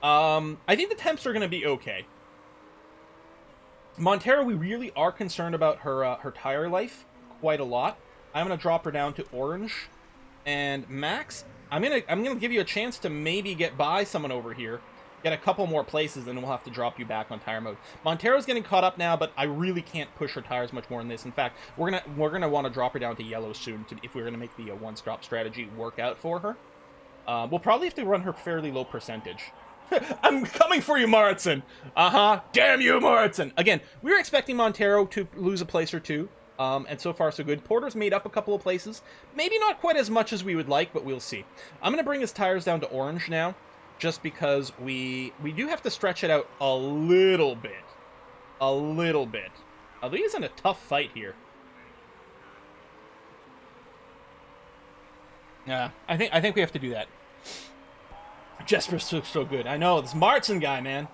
I think the temps are going to be okay. Montero, we really are concerned about her tire life quite a lot. I'm gonna drop her down to orange. And Max, I'm gonna give you a chance to maybe get by someone over here. Get a couple more places, and we'll have to drop you back on tire mode. Montero's getting caught up now, but I really can't push her tires much more in this. In fact, we're gonna want to drop her down to yellow soon if we're gonna make the one-stop strategy work out for her. We'll probably have to run her fairly low percentage. I'm coming for you, Mauritson! Damn you, Mauritson! Again, we were expecting Montero to lose a place or two, and so far so good. Porter's made up a couple of places. Maybe not quite as much as we would like, but we'll see. I'm gonna bring his tires down to orange now, just because we do have to stretch it out a little bit. A little bit. Although he's in a tough fight here. Yeah, I think we have to do that. Jesper's so good. I know, this Martin guy, man.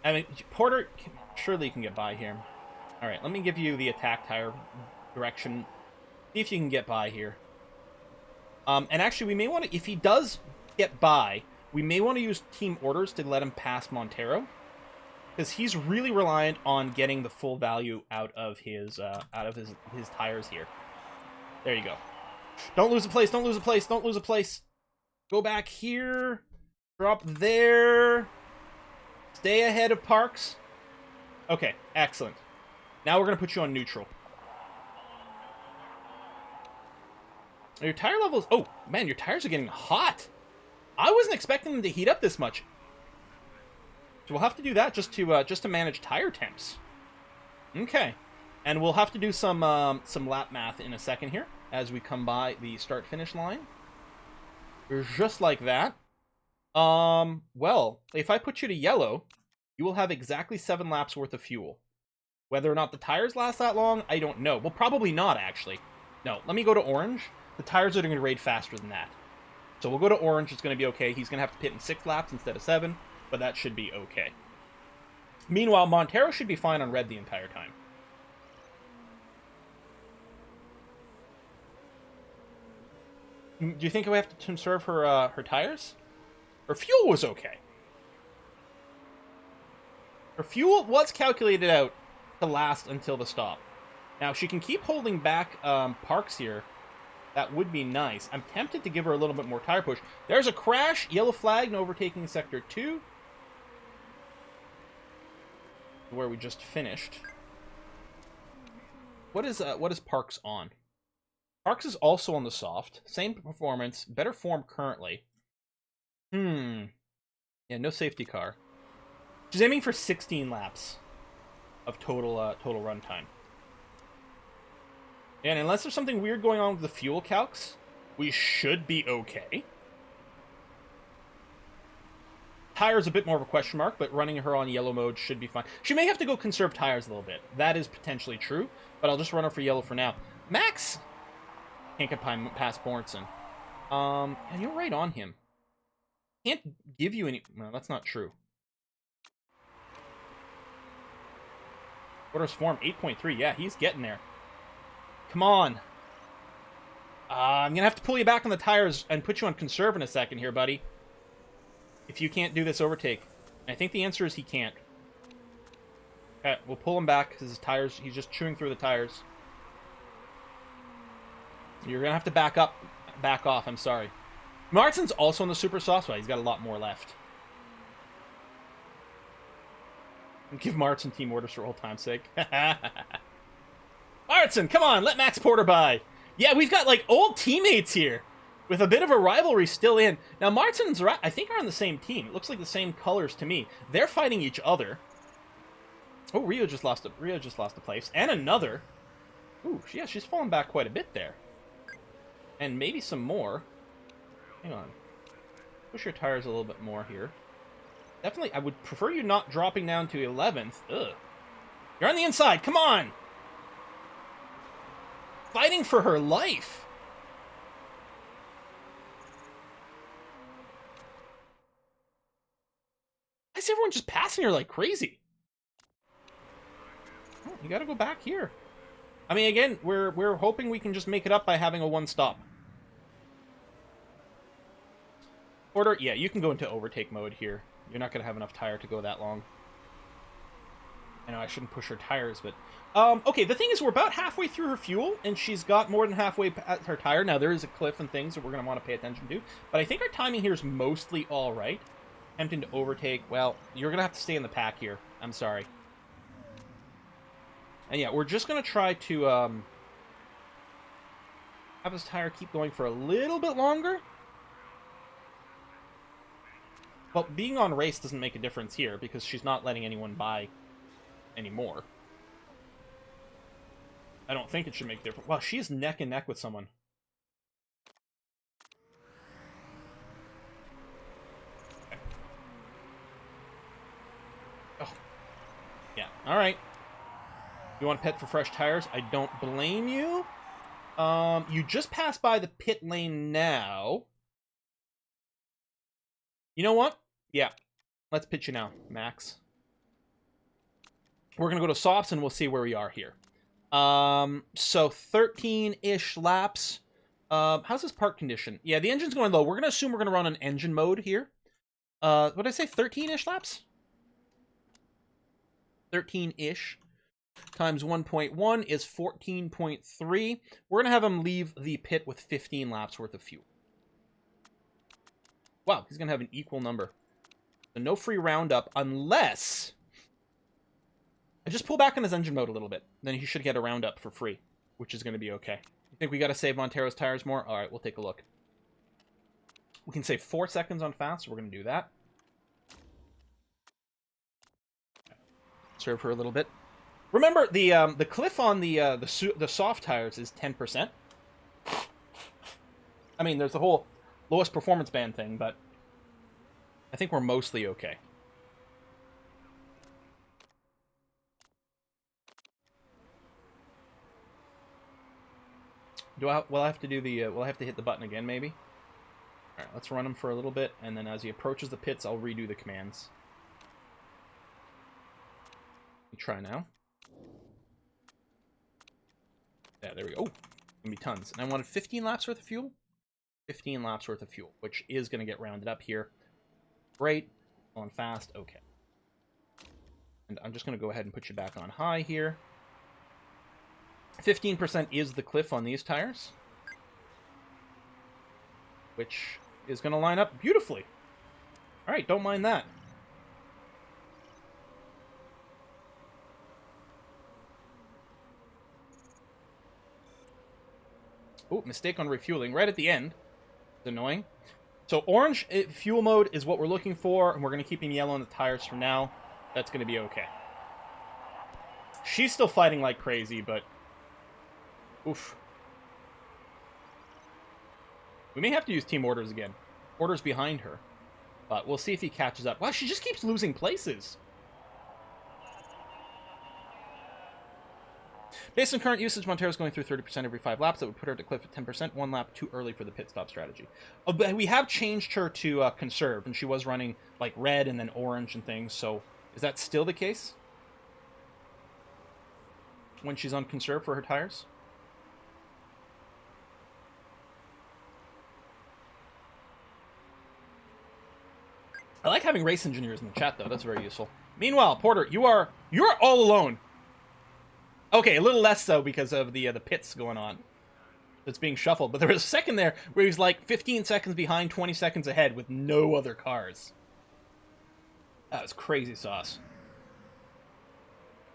I mean, Porter, surely you can get by here. Alright, let me give you the attack tire direction. See if you can get by here. And actually, we may want to, if he does get by, we may want to use team orders to let him pass Montero, because he's really reliant on getting the full value out of his tires here. There you go. Don't lose a place. Don't lose a place. Don't lose a place. Go back here. Drop there. Stay ahead of Parks. Okay, excellent. Now we're gonna put you on neutral. Your tire levels. Oh man, your tires are getting hot. I wasn't expecting them to heat up this much. So we'll have to do that just to manage tire temps. Okay, and we'll have to do some lap math in a second here as we come by the start-finish line. Just like that. Well, if I put you to yellow, you will have exactly 7 laps worth of fuel. Whether or not the tires last that long, I don't know. Well, probably not, actually. No, let me go to orange. The tires are going to raid faster than that. So we'll go to orange. It's going to be okay. He's going to have to pit in 6 laps instead of 7, but that should be okay. Meanwhile, Montero should be fine on red the entire time. Do you think we have to conserve her tires? Her fuel was okay. Her fuel was calculated out to last until the stop. Now, she can keep holding back Parks here. That would be nice. I'm tempted to give her a little bit more tire push. There's a crash. Yellow flag and overtaking sector 2. Where we just finished. What is Parks on? Parks is also on the soft. Same performance. Better form currently. Yeah, no safety car. She's aiming for 16 laps of total runtime. And unless there's something weird going on with the fuel calcs, we should be okay. Tire's a bit more of a question mark, but running her on yellow mode should be fine. She may have to go conserve tires a little bit. That is potentially true, but I'll just run her for yellow for now. Max can't get past Bornson. And you're right on him. Can't give you any... No, that's not true. Order's form 8.3. Yeah, he's getting there. Come on. I'm going to have to pull you back on the tires and put you on conserve in a second here, buddy. If you can't do this overtake. I think the answer is he can't. Okay, we'll pull him back because his tires... He's just chewing through the tires. You're going to have to back off, I'm sorry. Martin's also on the super soft side. He's got a lot more left. Give Martin team orders for old time's sake. Martin, come on, let Max Porter by. Yeah, we've got, like, old teammates here. With a bit of a rivalry still in. Now, Martin's, I think, are on the same team. It looks like the same colors to me. They're fighting each other. Oh, Rio just lost a place. And another. Ooh, yeah, she's fallen back quite a bit there. And maybe some more. Hang on. Push your tires a little bit more here. Definitely, I would prefer you not dropping down to 11th. Ugh. You're on the inside. Come on. Fighting for her life. Why is everyone just passing her like crazy? Oh, you gotta go back here. I mean, again, we're hoping we can just make it up by having a one-stop. Order, yeah, you can go into overtake mode here. You're not going to have enough tire to go that long. I know I shouldn't push her tires, but... okay, the thing is, we're about halfway through her fuel, and she's got more than halfway at her tire. Now, there is a cliff and things that we're going to want to pay attention to, but I think our timing here is mostly all right. Attempting to overtake. Well, you're going to have to stay in the pack here. I'm sorry. And yeah, we're just going to try to have this tire keep going for a little bit longer. But being on race doesn't make a difference here, because she's not letting anyone by anymore. I don't think it should make a difference. Wow, she's neck and neck with someone. Okay. Oh. Yeah, alright. You want to pit for fresh tires? I don't blame you. You just passed by the pit lane now. You know what? Yeah. Let's pitch you now, Max. We're going to go to softs and we'll see where we are here. So 13-ish laps. How's this park condition? Yeah, the engine's going low. We're going to assume we're going to run an engine mode here. What did I say? 13-ish laps? 13-ish times 1.1 is 14.3. We're going to have him leave the pit with 15 laps worth of fuel. Wow, he's going to have an equal number. So no free roundup unless... I just pull back on his engine mode a little bit. Then he should get a roundup for free, which is going to be okay. You think we got to save Montero's tires more? All right, we'll take a look. We can save 4 seconds on fast, so we're going to do that. Serve her a little bit. Remember, the cliff on the soft tires is 10%. I mean, there's the whole lowest performance band thing, but I think we're mostly okay. Will I have to do the, will I have to hit the button again, maybe? Alright, let's run him for a little bit, and then as he approaches the pits, I'll redo the commands. Try now. Yeah, there we go. Oh, gonna be tons. And I wanted 15 laps worth of fuel? 15 laps worth of fuel, which is gonna get rounded up here. Great. On fast. Okay. And I'm just gonna go ahead and put you back on high here. 15% is the cliff on these tires, which is going to line up beautifully. All right, don't mind that. Oh, mistake on refueling right at the end. It's annoying. So orange fuel mode is what we're looking for, and we're going to keep him yellow on the tires for now. That's going to be okay. She's still fighting like crazy, but... Oof. We may have to use team orders again. Orders behind her. But we'll see if he catches up. Wow, she just keeps losing places. Based on current usage, Montero's going through 30% every 5 laps. That would put her at the cliff at 10%. 1 lap too early for the pit stop strategy. Oh, but we have changed her to conserve, and she was running like red and then orange and things. So is that still the case? When she's on conserve for her tires? I like having race engineers in the chat, though. That's very useful. Meanwhile, Porter, you're all alone. Okay, a little less so because of the pits going on. That's being shuffled. But there was a second there where he was like 15 seconds behind, 20 seconds ahead with no other cars. That was crazy sauce.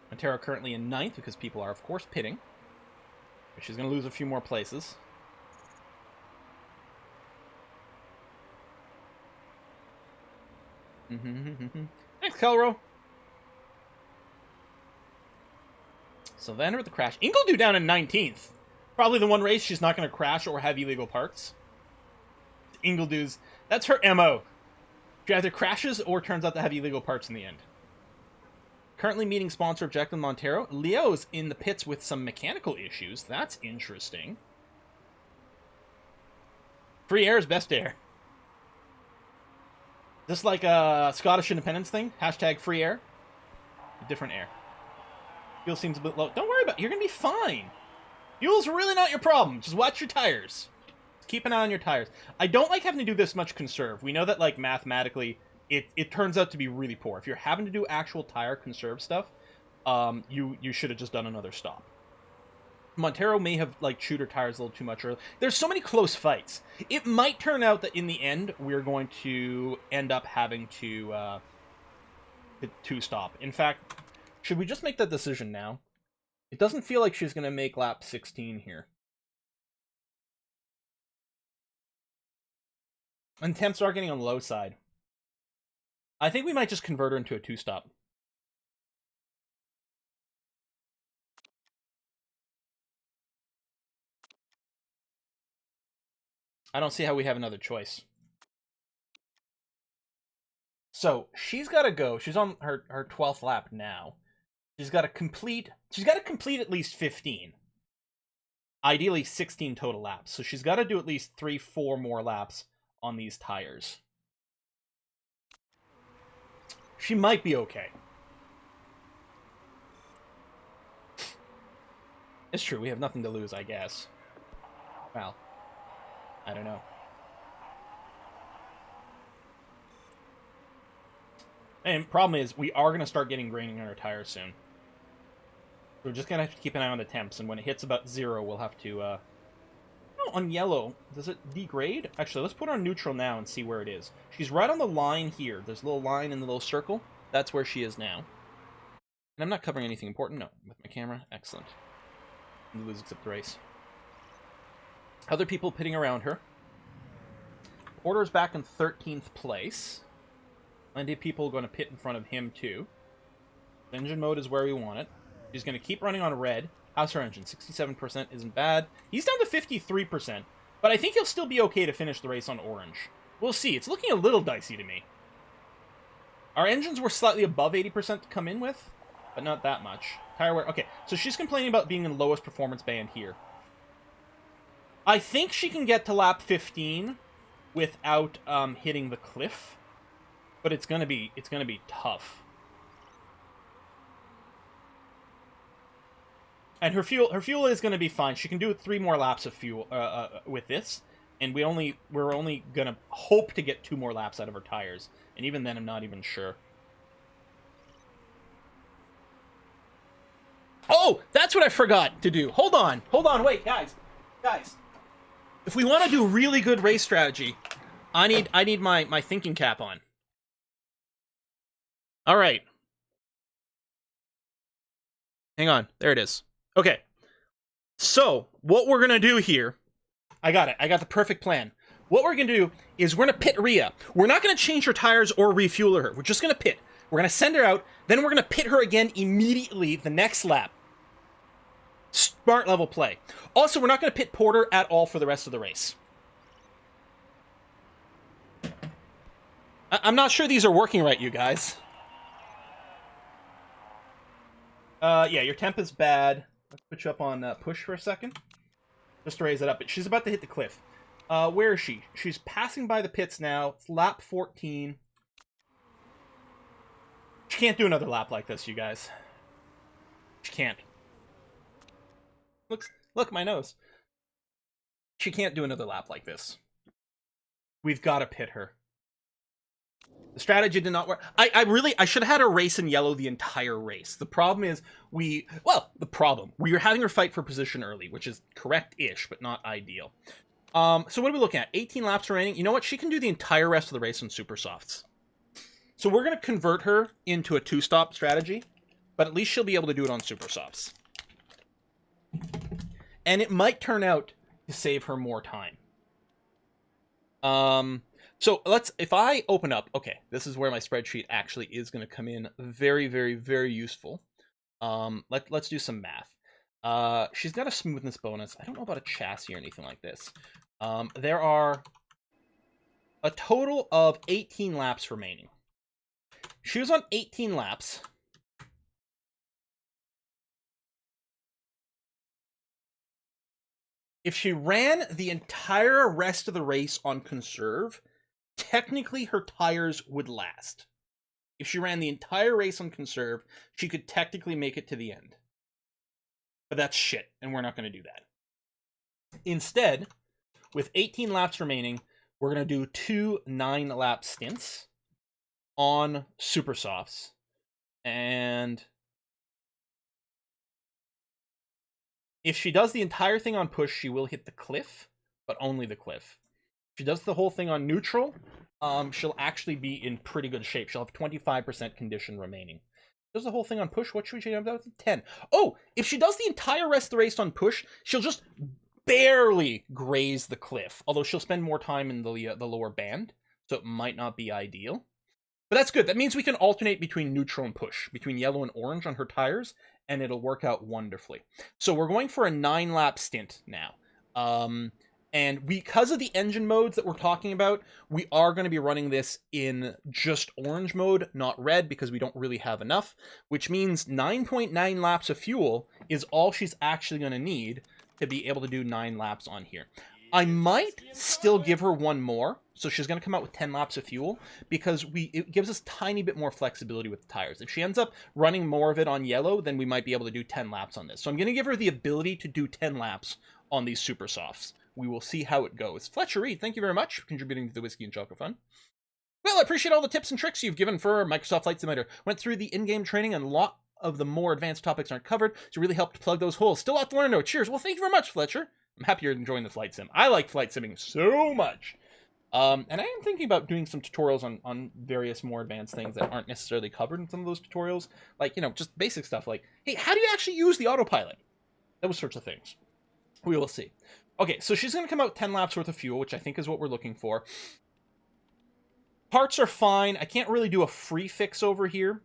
Montero currently in 9th because people are, of course, pitting. She's going to lose a few more places. Thanks, Kelro. Sylvander with the crash. Ingledew down in 19th. Probably the one race she's not going to crash or have illegal parts. Ingledew's... That's her MO. She either crashes or turns out to have illegal parts in the end. Currently meeting sponsor Jacqueline Montero. Leo's in the pits with some mechanical issues. That's interesting. Free air is best air. This like a Scottish independence thing? Hashtag free air? Different air. Fuel seems a bit low. Don't worry about it. You're going to be fine. Fuel's really not your problem. Just watch your tires. Just keep an eye on your tires. I don't like having to do this much conserve. We know that, like, mathematically, it turns out to be really poor. If you're having to do actual tire conserve stuff, you should have just done another stop. Montero may have like chewed her tires a little too much early. There's so many close fights. It might turn out that in the end we're going to end up having to stop. In fact, should we just make that decision now? It doesn't feel like she's going to make lap 16 here. And temps are getting on the low side. I think we might just convert her into a 2-stop. I don't see how we have another choice. So she's got to go. She's on her 12th lap now. She's got to complete at least 15. Ideally 16 total laps. So she's got to do at least 3-4 more laps on these tires. She might be okay. It's true, we have nothing to lose, I guess. Well, I don't know. And problem is, we are going to start getting graining on our tires soon. We're just going to have to keep an eye on the temps, and when it hits about 0, we'll have to, Oh, on yellow, does it degrade? Actually, let's put her on neutral now and see where it is. She's right on the line here. There's a little line in the little circle. That's where she is now. And I'm not covering anything important, no, with my camera. Excellent. Lose except the race. Other people pitting around her. Porter's back in 13th place. Plenty of people going to pit in front of him, too. Engine mode is where we want it. She's going to keep running on red. How's her engine? 67% isn't bad. He's down to 53%, but I think he'll still be okay to finish the race on orange. We'll see. It's looking a little dicey to me. Our engines were slightly above 80% to come in with, but not that much. Tire wear. Okay, so she's complaining about being in the lowest performance band here. I think she can get to lap 15 without hitting the cliff, but it's gonna be tough. And her fuel is gonna be fine. She can do 3 more laps of fuel with this, and we're only gonna hope to get 2 more laps out of her tires, and even then, I'm not even sure. Oh, that's what I forgot to do. Hold on, wait, guys. If we want to do really good race strategy, I need my thinking cap on. All right. Hang on, there it is. Okay. So, what we're going to do here, I got it. I got the perfect plan. What we're going to do is we're going to pit Rhea. We're not going to change her tires or refuel her. We're just going to pit. We're going to send her out, then we're going to pit her again immediately the next lap. Smart level play. Also, we're not going to pit Porter at all for the rest of the race. I'm not sure these are working right, you guys. Yeah, your temp is bad. Let's put you up on push for a second. Just to raise it up. But she's about to hit the cliff. Where is she? She's passing by the pits now. It's lap 14. She can't do another lap like this, you guys. She can't. Look, my nose. She can't do another lap like this. We've got to pit her. The strategy did not work. I should have had her race in yellow the entire race. The problem is we were having her fight for position early, which is correct-ish, but not ideal. So what are we looking at? 18 laps remaining. You know what? She can do the entire rest of the race on super softs. So we're going to convert her into a 2-stop strategy, but at least she'll be able to do it on super softs. And it might turn out to save her more time. So if I open up, okay, this is where my spreadsheet actually is going to come in very, very, very useful. Let's do some math. She's got a smoothness bonus. I don't know about a chassis or anything like this. There are a total of 18 laps remaining. She was on 18 laps. If she ran the entire rest of the race on conserve, technically her tires would last. If she ran the entire race on conserve, she could technically make it to the end. But that's shit, and we're not going to do that. Instead, with 18 laps remaining, we're going to do 2 9-lap stints on super softs. And If she does the entire thing on push, she will hit the cliff, but only the cliff. If she does the whole thing on neutral, she'll actually be in pretty good shape. She'll have 25% condition remaining. Does the whole thing on push, what should she have? 10. Oh, if she does the entire rest of the race on push, she'll just barely graze the cliff. Although she'll spend more time in the lower band, so it might not be ideal. But that's good. That means we can alternate between neutral and push, between yellow and orange on her tires, and it'll work out wonderfully. So we're going for a 9-lap stint now. And because of the engine modes that we're talking about, we are going to be running this in just orange mode, not red, because we don't really have enough, which means 9.9 laps of fuel is all she's actually going to need to be able to do 9 laps on here. I might still give her one more, so she's going to come out with 10 laps of fuel, because it gives us a tiny bit more flexibility with the tires. If she ends up running more of it on yellow, then we might be able to do 10 laps on this. So I'm going to give her the ability to do 10 laps on these Super Softs. We will see how it goes. Fletcher Reed, thank you very much for contributing to the Whiskey and Chocolate Fund. Well, I appreciate all the tips and tricks you've given for Microsoft Flight Simulator. Went through the in-game training and a lot of the more advanced topics aren't covered, so really helped plug those holes. Still a lot to learn though. Cheers. Well, thank you very much, Fletcher. I'm happy you're enjoying the flight sim. I like flight simming so much. And I am thinking about doing some tutorials on various more advanced things that aren't necessarily covered in some of those tutorials. Like, just basic stuff like, hey, how do you actually use the autopilot? Those sorts of things. We will see. Okay, so she's going to come out 10 laps worth of fuel, which I think is what we're looking for. Parts are fine. I can't really do a free fix over here.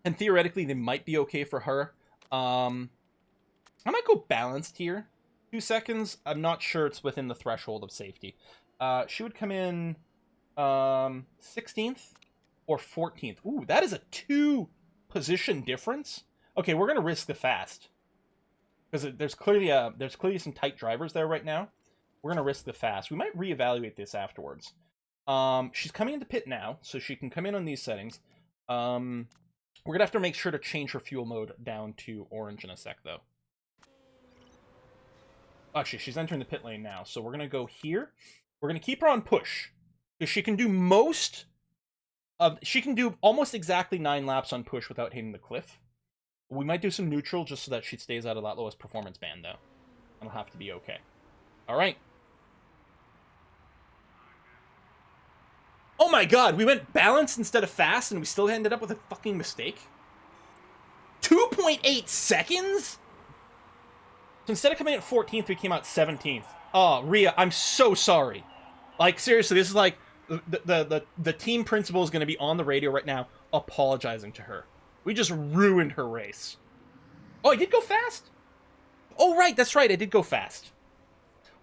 And theoretically, they might be okay for her. I might go balanced here. 2 seconds. I'm not sure it's within the threshold of safety. She would come in 16th or 14th. Ooh, that is a 2-position difference. Okay, we're going to risk the fast. Because there's clearly some tight drivers there right now. We're going to risk the fast. We might reevaluate this afterwards. She's coming into pit now, so she can come in on these settings. We're going to have to make sure to change her fuel mode down to orange in a sec, though. Actually, she's entering the pit lane now, so we're going to go here. We're going to keep her on push. Because she can do almost exactly 9 laps on push without hitting the cliff. We might do some neutral just so that she stays out of that lowest performance band, though. That'll have to be okay. All right. Oh my god, we went balanced instead of fast, and we still ended up with a fucking mistake? 2.8 seconds? So instead of coming at 14th, we came out 17th. Oh, Rhea, I'm so sorry. Like, seriously, this is like... The team principal is going to be on the radio right now apologizing to her. We just ruined her race. Oh, I did go fast? Oh, right, that's right, I did go fast.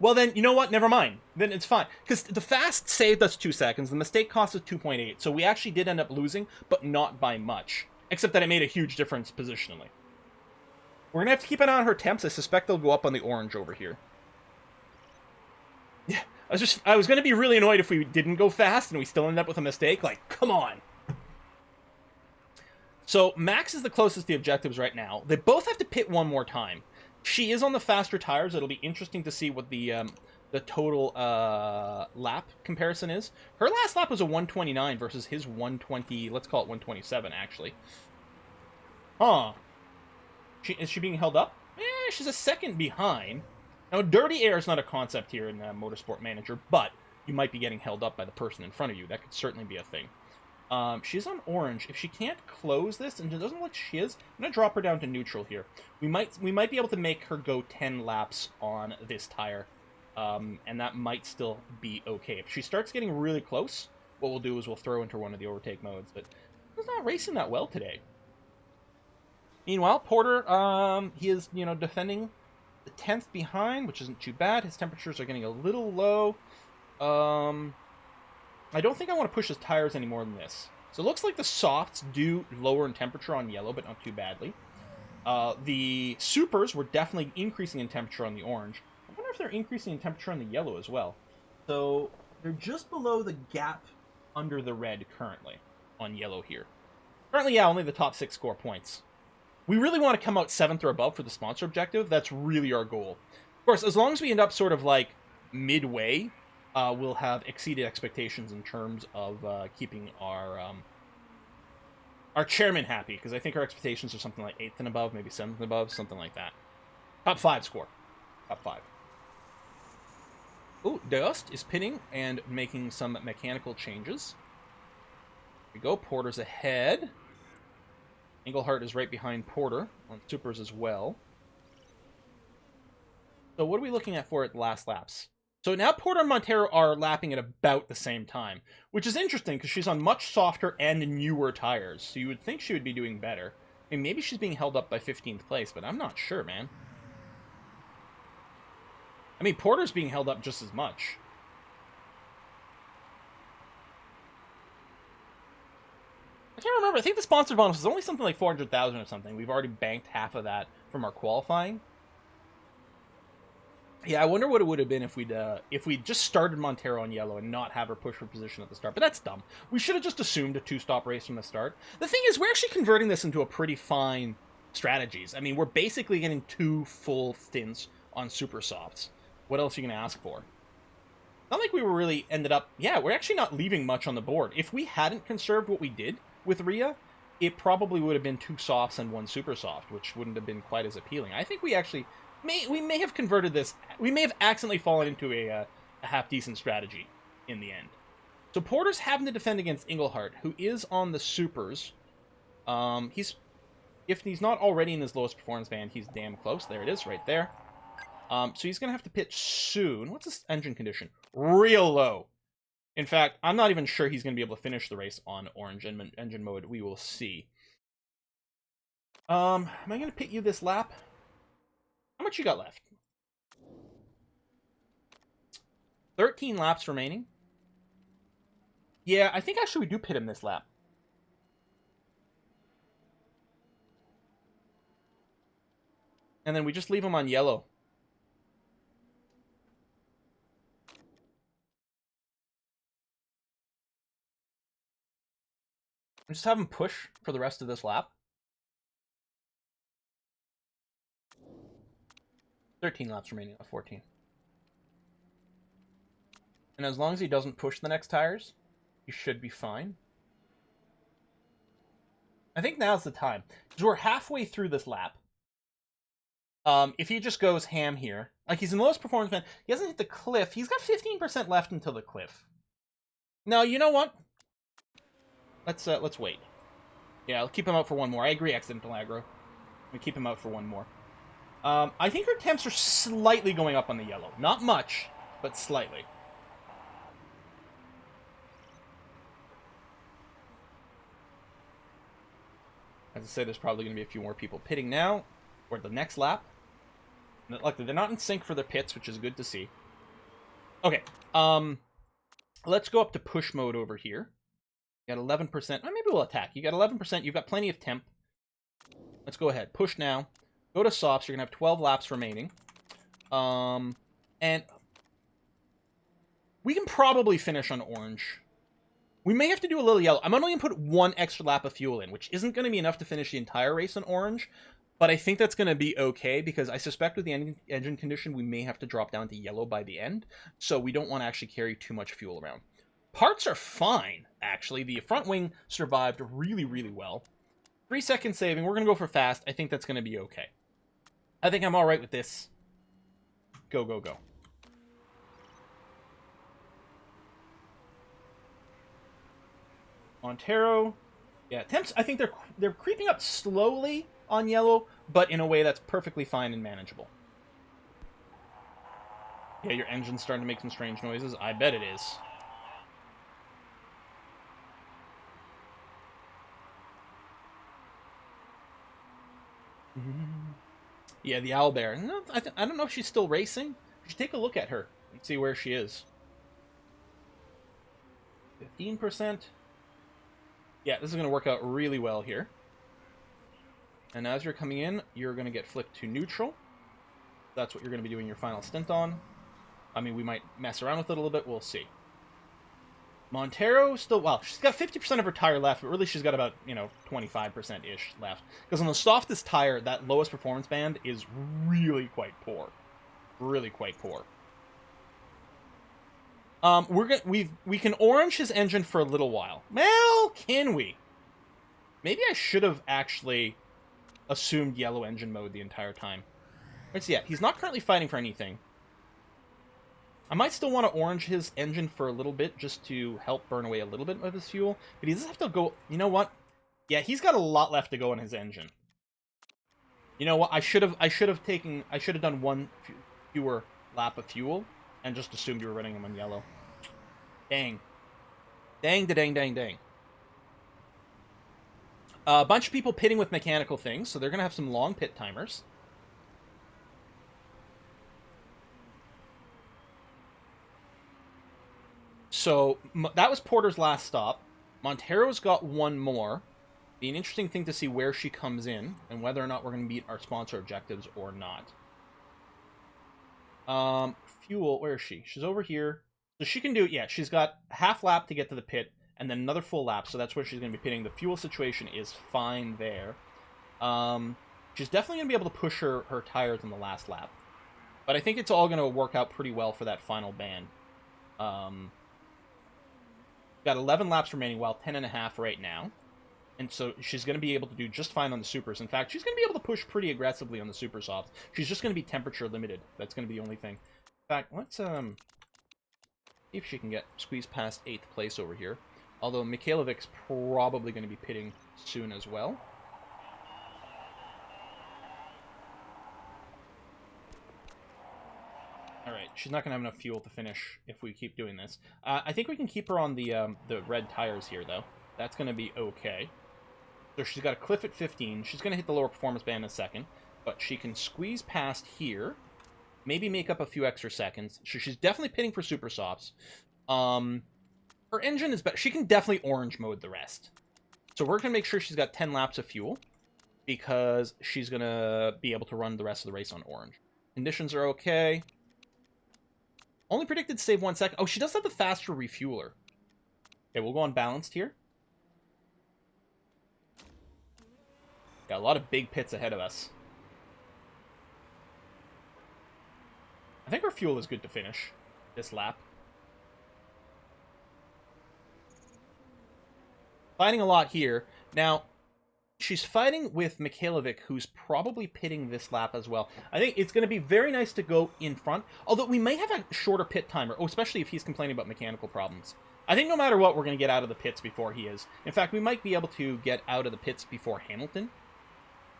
Well then, you know what? Never mind. Then it's fine. Because the fast saved us 2 seconds. The mistake cost us 2.8. So we actually did end up losing, but not by much. Except that it made a huge difference positionally. We're going to have to keep an eye on her temps. I suspect they'll go up on the orange over here. Yeah, I was going to be really annoyed if we didn't go fast and we still end up with a mistake. Like, come on. So Max is the closest to the objectives right now. They both have to pit one more time. She is on the faster tires. It'll be interesting to see what the total lap comparison is. Her last lap was a 129 versus his 120. Let's call it 127, actually. Huh. Is she being held up? She's a second behind. Now, dirty air is not a concept here in Motorsport Manager, but you might be getting held up by the person in front of you. That could certainly be a thing. She's on orange. If she can't close this, and it doesn't look like she is, I'm going to drop her down to neutral here. We might be able to make her go 10 laps on this tire, and that might still be okay. If she starts getting really close, what we'll do is we'll throw into one of the overtake modes, but he's not racing that well today. Meanwhile, Porter, he is, defending the 10th behind, which isn't too bad. His temperatures are getting a little low. I don't think I want to push his tires any more than this. So it looks like the softs do lower in temperature on yellow, but not too badly. The supers were definitely increasing in temperature on the orange. I wonder if they're increasing in temperature on the yellow as well. So they're just below the gap under the red currently on yellow here. Currently, yeah, only the top 6 score points. We really want to come out 7th or above for the sponsor objective. That's really our goal. Of course, as long as we end up sort of like midway, we'll have exceeded expectations in terms of keeping our chairman happy, because I think our expectations are something like 8th and above, maybe 7th and above, something like that. Top 5 score. Top 5. Ooh, Dust is pinning and making some mechanical changes. Here we go. Porter's ahead. Englehart is right behind Porter on supers as well. So what are we looking at for at the last laps? So now Porter and Montero are lapping at about the same time, which is interesting because she's on much softer and newer tires. So you would think she would be doing better. I mean, maybe she's being held up by 15th place, but I'm not sure, man. I mean, Porter's being held up just as much. I can't remember. I think the sponsor bonus was only something like 400,000 or something. We've already banked half of that from our qualifying. Yeah, I wonder what it would have been if we'd just started Montero on yellow and not have her push for position at the start. But that's dumb. We should have just assumed a 2-stop race from the start. The thing is, we're actually converting this into a pretty fine strategies. I mean, we're basically getting 2 full stints on super softs. What else are you going to ask for? Not like we were really ended up... Yeah, we're actually not leaving much on the board. If we hadn't conserved what we did with Rhea, it probably would have been 2 softs and 1 super soft, which wouldn't have been quite as appealing. I think we actually... We may have converted this... We may have accidentally fallen into a half-decent strategy in the end. So Porter's having to defend against Englehart, who is on the supers. If he's not already in his lowest performance band, he's damn close. There it is, right there. So he's going to have to pit soon. What's his engine condition? Real low. In fact, I'm not even sure he's going to be able to finish the race on orange engine mode. We will see. Am I going to pit you this lap? How much you got left? 13 laps remaining. Yeah, I think actually we do pit him this lap. And then we just leave him on yellow. Just have him push for the rest of this lap. 13 laps remaining of 14. And as long as he doesn't push the next tires, he should be fine. I think now's the time. Because we're halfway through this lap. If he just goes ham here, like he's in the lowest performance band, he hasn't hit the cliff. He's got 15% left until the cliff. Now, you know what? Let's wait. Yeah, I'll keep him out for one more. I agree, accidental aggro. We keep him out for one more. I think our temps are slightly going up on the yellow. Not much, but slightly. As I said, there's probably going to be a few more people pitting now, or the next lap. Luckily, they're not in sync for their pits, which is good to see. Okay, let's go up to push mode over here. You got 11%. Oh, maybe we'll attack. You got 11%. You've got plenty of temp. Let's go ahead. Push now. Go to softs. You're going to have 12 laps remaining. And we can probably finish on orange. We may have to do a little yellow. I'm only going to put 1 extra lap of fuel in, which isn't going to be enough to finish the entire race on orange. But I think that's going to be okay, because I suspect with the engine condition, we may have to drop down to yellow by the end. So we don't want to actually carry too much fuel around. Parts are fine, actually. The front wing survived really, really well. 3 seconds saving. We're going to go for fast. I think that's going to be okay. I think I'm all right with this. Go, go, go. Montero. Yeah, temps, I think they're creeping up slowly on yellow, but in a way that's perfectly fine and manageable. Yeah, your engine's starting to make some strange noises. I bet it is. Yeah, the owlbear. No, I don't know if she's still racing. We should take a look at her and see where she is. 15%. Yeah, this is going to work out really well here. And as you're coming in, you're going to get flicked to neutral. That's what you're going to be doing your final stint on. I mean, we might mess around with it a little bit. We'll see. Montero still, well, she's got 50% of her tire left, but really she's got about, 25%-ish left. Because on the softest tire, that lowest performance band is really quite poor. Really quite poor. We can orange his engine for a little while. Well, can we? Maybe I should have actually assumed yellow engine mode the entire time. Let's see, yeah, he's not currently fighting for anything. I might still want to orange his engine for a little bit, just to help burn away a little bit of his fuel. But he does have to go... You know what? Yeah, he's got a lot left to go in his engine. You know what? I should have done one fewer lap of fuel, and just assumed you were running him on yellow. Dang. Dang. A bunch of people pitting with mechanical things, so they're going to have some long pit timers. So, that was Porter's last stop. Montero's got one more. Be an interesting thing to see where she comes in, and whether or not we're going to meet our sponsor objectives or not. Fuel, where is she? She's over here. So she can do, yeah, she's got half lap to get to the pit, and then another full lap, so that's where she's going to be pitting. The fuel situation is fine there. She's definitely going to be able to push her tires in the last lap. But I think it's all going to work out pretty well for that final band. Got 11 laps remaining, while 10.5 right now. And so she's going to be able to do just fine on the supers. In fact, she's going to be able to push pretty aggressively on the super softs. She's just going to be temperature limited. That's going to be the only thing. In fact, let's see if she can get squeezed past 8th place over here. Although Mikhailovic's probably going to be pitting soon as well. Alright, she's not going to have enough fuel to finish if we keep doing this. I think we can keep her on the red tires here, though. That's going to be okay. So she's got a cliff at 15. She's going to hit the lower performance band in a second. But she can squeeze past here. Maybe make up a few extra seconds. So she's definitely pitting for super softs. Her engine is better. She can definitely orange mode the rest. So we're going to make sure she's got 10 laps of fuel. Because she's going to be able to run the rest of the race on orange. Conditions are okay. Only predicted to save 1 second. Oh, she does have the faster refueler. Okay, we'll go on balanced here. Got a lot of big pits ahead of us. I think our fuel is good to finish this lap. Fighting a lot here. Now, she's fighting with Mikhailovic, who's probably pitting this lap as well. I think it's going to be very nice to go in front, although we may have a shorter pit timer, especially if he's complaining about mechanical problems. I think no matter what, we're going to get out of the pits before he is. In fact, we might be able to get out of the pits before Hamilton.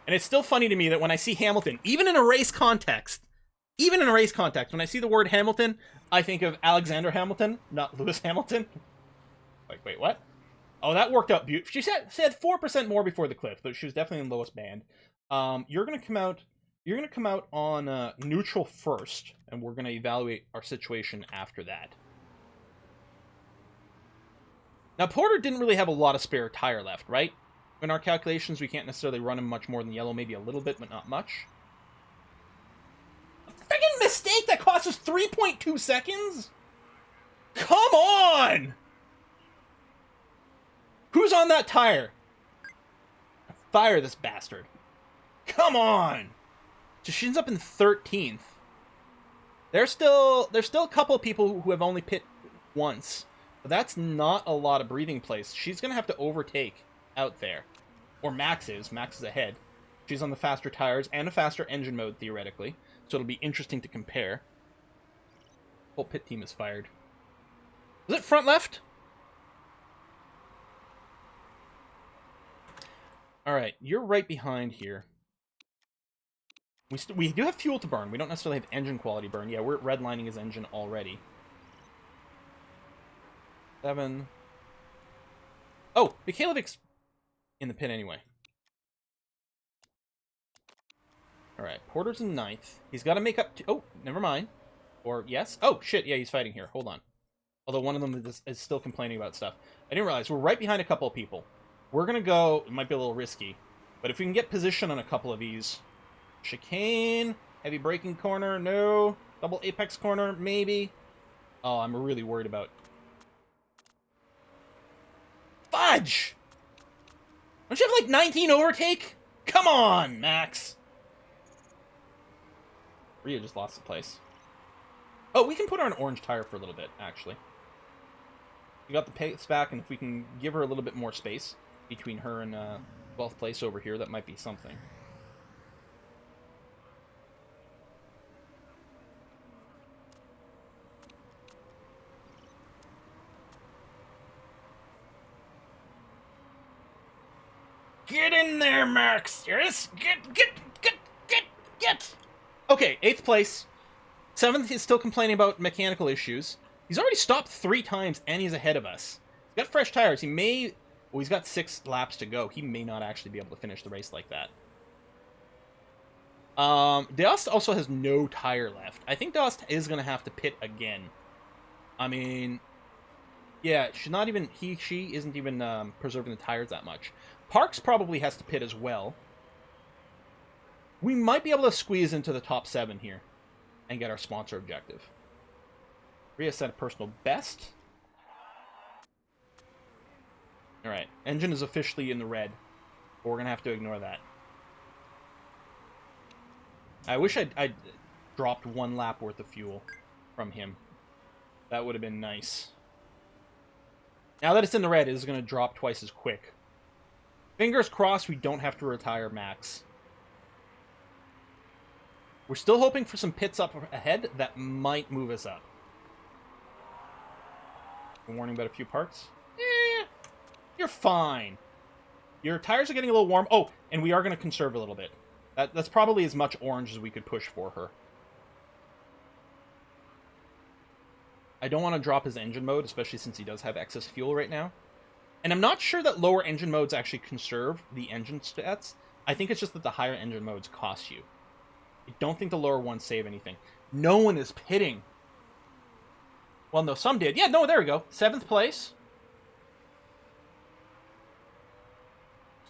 And it's still funny to me that when I see Hamilton, even in a race context, when I see the word Hamilton, I think of Alexander Hamilton, not Lewis Hamilton. Like, wait, what? Oh, that worked out beautiful. She said 4% more before the cliff, but she was definitely in the lowest band. You're gonna come out on neutral first, and we're gonna evaluate our situation after that. Now, Porter didn't really have a lot of spare tire left, right? In our calculations, we can't necessarily run him much more than yellow, maybe a little bit, but not much. A friggin' mistake that cost us 3.2 seconds? Come on! Who's on that tire? Fire this bastard. Come on! So she ends up in 13th. There's still a couple of people who have only pit once. But that's not a lot of breathing place. She's going to have to overtake out there. Or Max is. Max is ahead. She's on the faster tires and a faster engine mode, theoretically. So it'll be interesting to compare. Whole pit team is fired. Is it front left? Alright, you're right behind here. We do have fuel to burn. We don't necessarily have engine quality burn. Yeah, we're redlining his engine already. 7. Oh, Mikhailovic's in the pit anyway. Alright, Porter's in 9th. He's got to make up to... Oh, never mind. Or, yes? Oh, shit, yeah, he's fighting here. Hold on. Although one of them is still complaining about stuff. I didn't realize. We're right behind a couple of people. We're going to go... It might be a little risky. But if we can get position on a couple of these... Chicane. Heavy braking corner. No. Double apex corner. Maybe. Oh, I'm really worried about... Fudge! Don't you have, like, 19 overtake? Come on, Max! Rhea just lost the place. Oh, we can put her on an orange tire for a little bit, actually. We got the pace back, and if we can give her a little bit more space between her and 12th place over here, that might be something. Get in there, Max. Yes, get. Okay, 8th place. 7th is still complaining about mechanical issues. He's already stopped 3 times, and he's ahead of us. He's got fresh tires. He may... Well, he's got 6 laps to go. He may not actually be able to finish the race like that. Dost also has no tire left. I think Dost is going to have to pit again. I mean... Yeah, she's not even... She isn't even preserving the tires that much. Parks probably has to pit as well. We might be able to squeeze into the top 7 here and get our sponsor objective. Rhea set a personal best. Alright, engine is officially in the red. But we're going to have to ignore that. I wish I'd dropped 1 lap worth of fuel from him. That would have been nice. Now that it's in the red, it is going to drop twice as quick. Fingers crossed we don't have to retire Max. We're still hoping for some pits up ahead that might move us up. A warning about a few parts. You're fine. Your tires are getting a little warm. Oh, and we are going to conserve a little bit. That's probably as much orange as we could push for her. I don't want to drop his engine mode, especially since he does have excess fuel right now. And I'm not sure that lower engine modes actually conserve the engine stats. I think it's just that the higher engine modes cost you. I don't think the lower ones save anything. No one is pitting. Well, no, some did. Yeah, no, there we go. 7th place.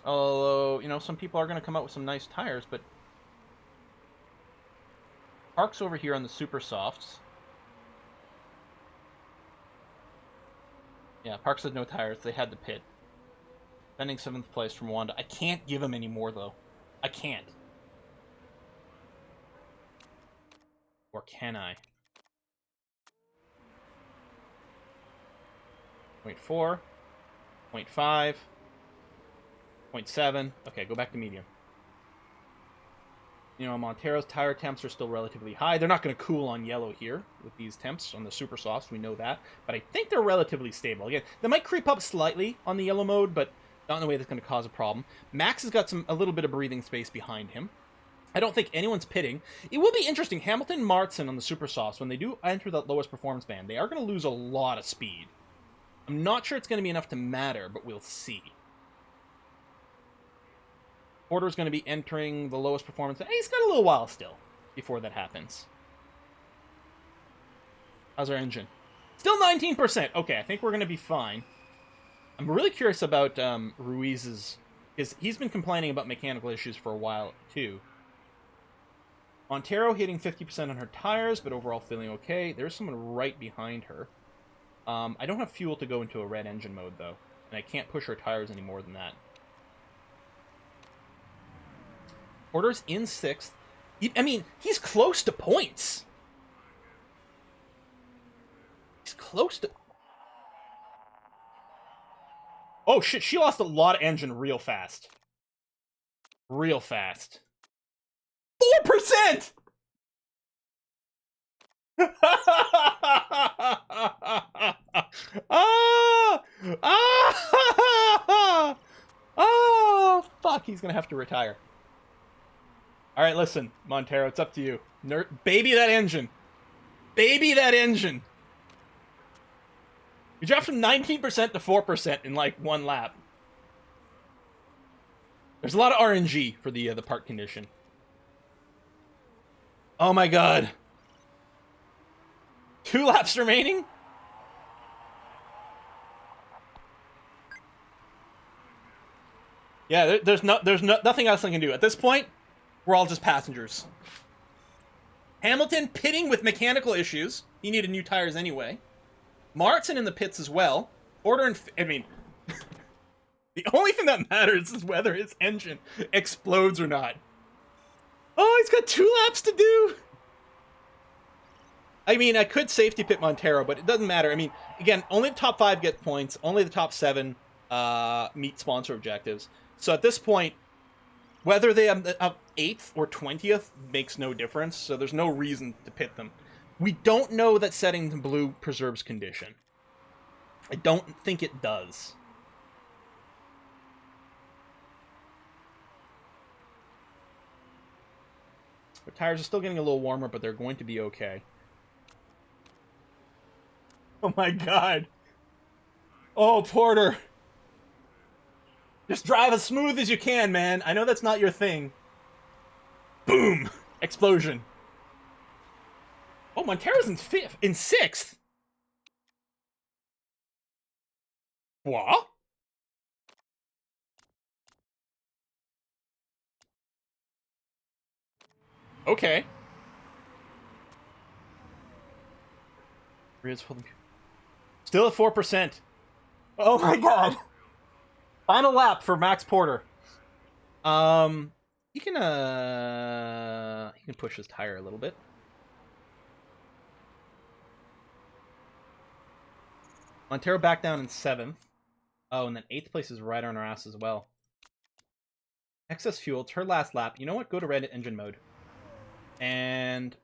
Although, you know, some people are going to come out with some nice tires, but... Park's over here on the super softs. Yeah, Parks had no tires. They had to pit. Defending 7th place from Wanda. I can't give him any more, though. I can't. Or can I? 0.4. 0.5. 0.7. Okay, go back to medium. You know, Montero's tire temps are still relatively high. They're not going to cool on yellow here with these temps on the super softs. We know that. But I think they're relatively stable. Again, they might creep up slightly on the yellow mode, but not in a way that's going to cause a problem. Max has got a little bit of breathing space behind him. I don't think anyone's pitting. It will be interesting. Hamilton, Martin on the super softs, when they do enter that lowest performance band, they are going to lose a lot of speed. I'm not sure it's going to be enough to matter, but we'll see. Porter's going to be entering the lowest performance. He's got a little while still before that happens. How's our engine? Still 19%. Okay, I think we're going to be fine. I'm really curious about Ruiz's... because he's been complaining about mechanical issues for a while, too. Montero hitting 50% on her tires, but overall feeling okay. There's someone right behind her. I don't have fuel to go into a red engine mode, though. And I can't push her tires any more than that. Porter's in 6th. I mean, he's close to points. He's close to... Oh, shit. She lost a lot of engine real fast. Real fast. 4%! Oh, fuck. He's going to have to retire. All right, listen, Montero, it's up to you. Baby that engine. Baby that engine. You dropped from 19% to 4% in, like, 1 lap. There's a lot of RNG for the part condition. Oh, my God. 2 laps remaining? Yeah, there's nothing else I can do. At this point, we're all just passengers. Hamilton pitting with mechanical issues. He needed new tires anyway. Martin in the pits as well. I mean, the only thing that matters is whether his engine explodes or not. Oh, he's got 2 laps to do. I mean, I could safety pit Montero, but it doesn't matter. I mean, again, only the top 5 get points. Only the top 7 meet sponsor objectives. So at this point, whether they have 8th or 20th makes no difference, so there's no reason to pit them. We don't know that setting to blue preserves condition. I don't think it does. The tires are still getting a little warmer, but they're going to be okay. Oh my god. Oh, Porter. Just drive as smooth as you can, man. I know that's not your thing. Boom! Explosion. Oh, Montero's in fifth, in sixth. What? Okay. Still at 4%. Oh my god. Final lap for Max Porter. He can push his tire a little bit. Montero back down in 7th. Oh, and then 8th place is right on our ass as well. Excess fuel. It's her last lap. You know what? Go to red engine mode. And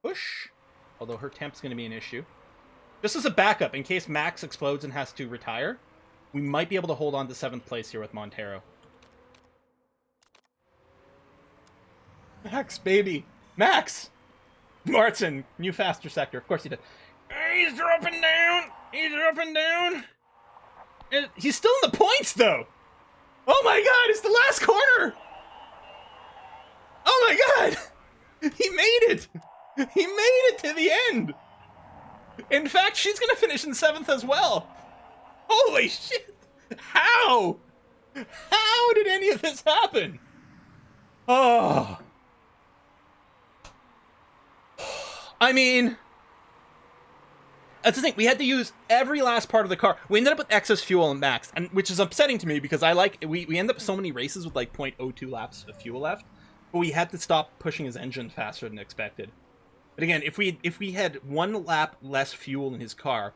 push. Although her temp's going to be an issue. Just as a backup, in case Max explodes and has to retire, we might be able to hold on to 7th place here with Montero. Max, baby. Max! Martin, new faster sector. Of course he did. He's dropping down. He's dropping down. He's still in the points, though. Oh my god, it's the last corner. Oh my god. He made it. He made it to the end. In fact, she's going to finish in 7th as well. Holy shit. How? How did any of this happen? Oh. I mean, that's the thing. We had to use every last part of the car. We ended up with excess fuel and max, and which is upsetting to me because I like we end up with so many races with like 0.02 laps of fuel left, but we had to stop pushing his engine faster than expected. But again, if we had 1 lap less fuel in his car,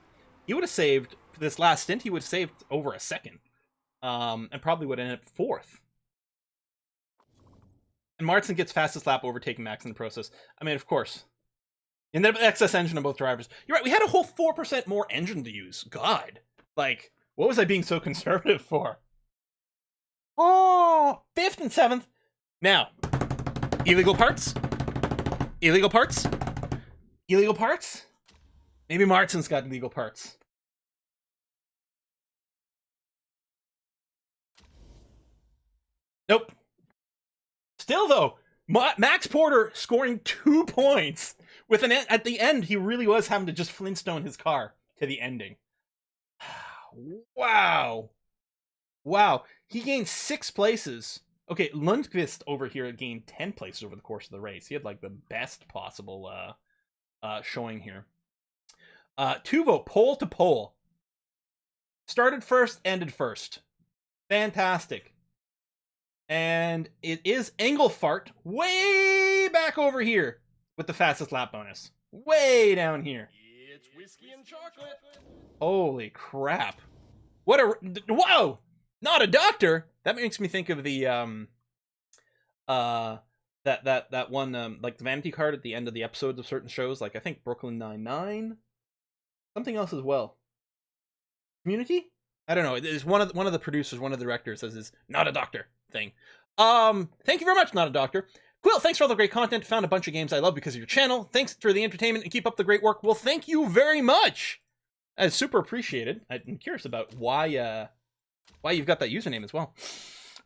he would have saved for this last stint. He would have saved over a second, and probably would have ended up 4th. And Martin gets fastest lap, overtaking Max in the process. I mean, of course. And then excess engine on both drivers. You're right, we had a whole 4% more engine to use. God. Like, what was I being so conservative for? Oh, 5th and 7th. Now, illegal parts? Illegal parts? Illegal parts? Maybe Martin's got illegal parts. Nope. Still, though, Max Porter scoring 2 points. With at the end, he really was having to just Flintstone his car to the ending. Wow. Wow. He gained 6 places. Okay, Lundqvist over here gained 10 places over the course of the race. He had like the best possible showing here. Tuvo, pole to pole. Started first, ended first. Fantastic. And it is Engelfart way back over here with the fastest lap bonus. Way down here. It's whiskey and chocolate. Holy crap. What a... Whoa! Not a doctor! That makes me think of the, that one, like, the vanity card at the end of the episodes of certain shows. Like, I think Brooklyn Nine-Nine? Something else as well. Community? I don't know. It's one of the producers, one of the directors says is not a doctor thing. Thank you very much, not a doctor. Quill, thanks for all the great content. Found a bunch of games I love because of your channel. Thanks for the entertainment and keep up the great work. Well, thank you very much. That's super appreciated. I'm curious about why you've got that username as well.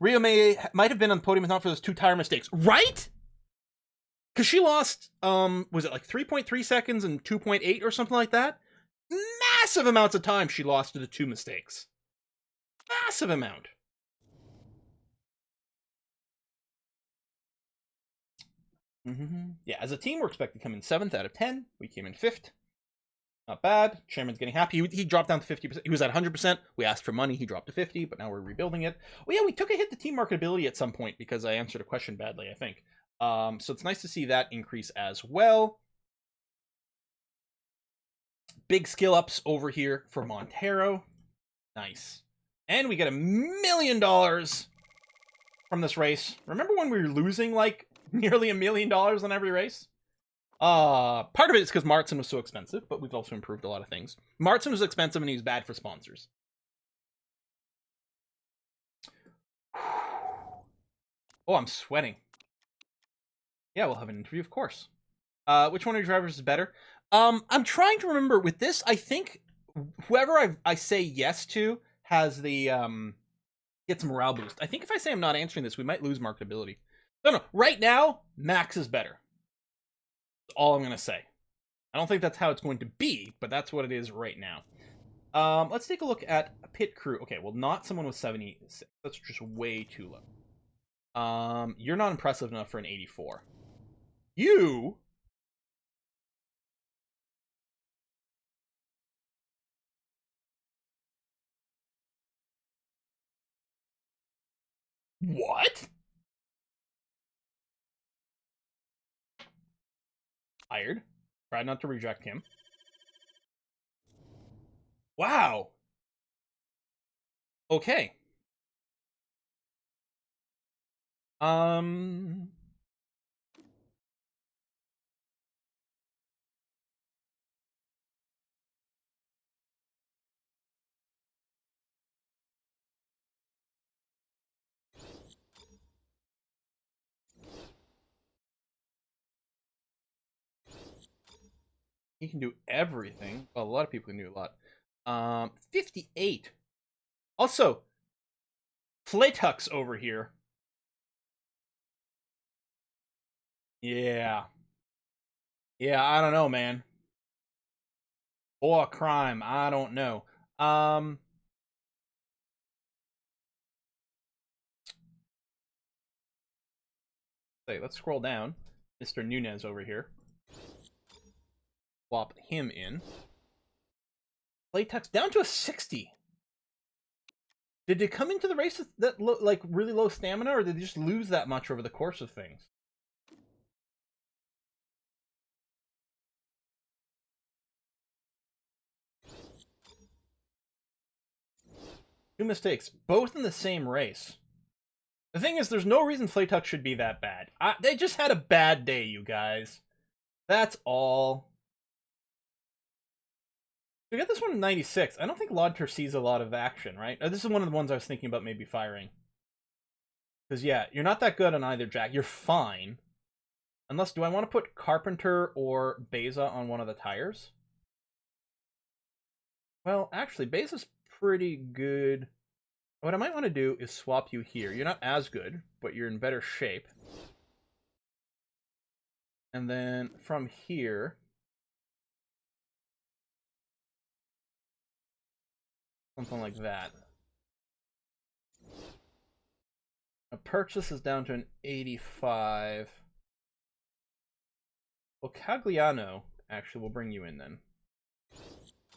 Rio might have been on the podium if not for those 2 tire mistakes. Right? Because she lost, was it like 3.3 seconds and 2.8 or something like that? Massive amounts of time she lost to the 2 mistakes. Massive amount. Yeah, as a team, we're expected to come in 7th out of 10. We came in 5th. Not bad. Chairman's getting happy. He dropped down to 50%. He was at 100%. We asked for money. He dropped to 50, but now we're rebuilding it. Well, yeah, we took a hit to team marketability at some point because I answered a question badly, I think. So it's nice to see that increase as well. Big skill ups over here for Montero. Nice. And we get $1 million from this race. Remember when we were losing like nearly $1 million on every race? Part of it is because Martin was so expensive, but we've also improved a lot of things. Martin was expensive and he was bad for sponsors. Oh, I'm sweating. Yeah, we'll have an interview, of course. Which one of your drivers is better? I'm trying to remember with this. I think whoever I say yes to has the gets morale boost. I think if I say I'm not answering this, we might lose marketability. No. Right now, Max is better. That's all I'm gonna say. I don't think that's how it's going to be, but that's what it is right now. Let's take a look at a pit crew. Okay, well, not someone with 76. That's just way too low. You're not impressive enough for an 84. You. What? Hired. Tried not to reject him. Wow. Okay. Um. He can do everything. Well, a lot of people can do a lot. 58. Also, Playtux over here. Yeah. Yeah, I don't know, man. Or crime, I don't know. Let's scroll down. Mr. Nunez over here. Swap him in. Playtux down to a 60. Did they come into the race with that like really low stamina, or did they just lose that much over the course of things? Two mistakes, both in the same race. The thing is, there's no reason Playtux should be that bad. They just had a bad day, you guys. That's all. We got this one in 96. I don't think Lodter sees a lot of action, right? This is one of the ones I was thinking about maybe firing. Because, yeah, you're not that good on either jack. You're fine. Unless, do I want to put Carpenter or Beza on one of the tires? Well, actually, Beza's pretty good. What I might want to do is swap you here. You're not as good, but you're in better shape. And then from here... something like that. A purchase is down to an 85. Well, Cagliano actually will bring you in then.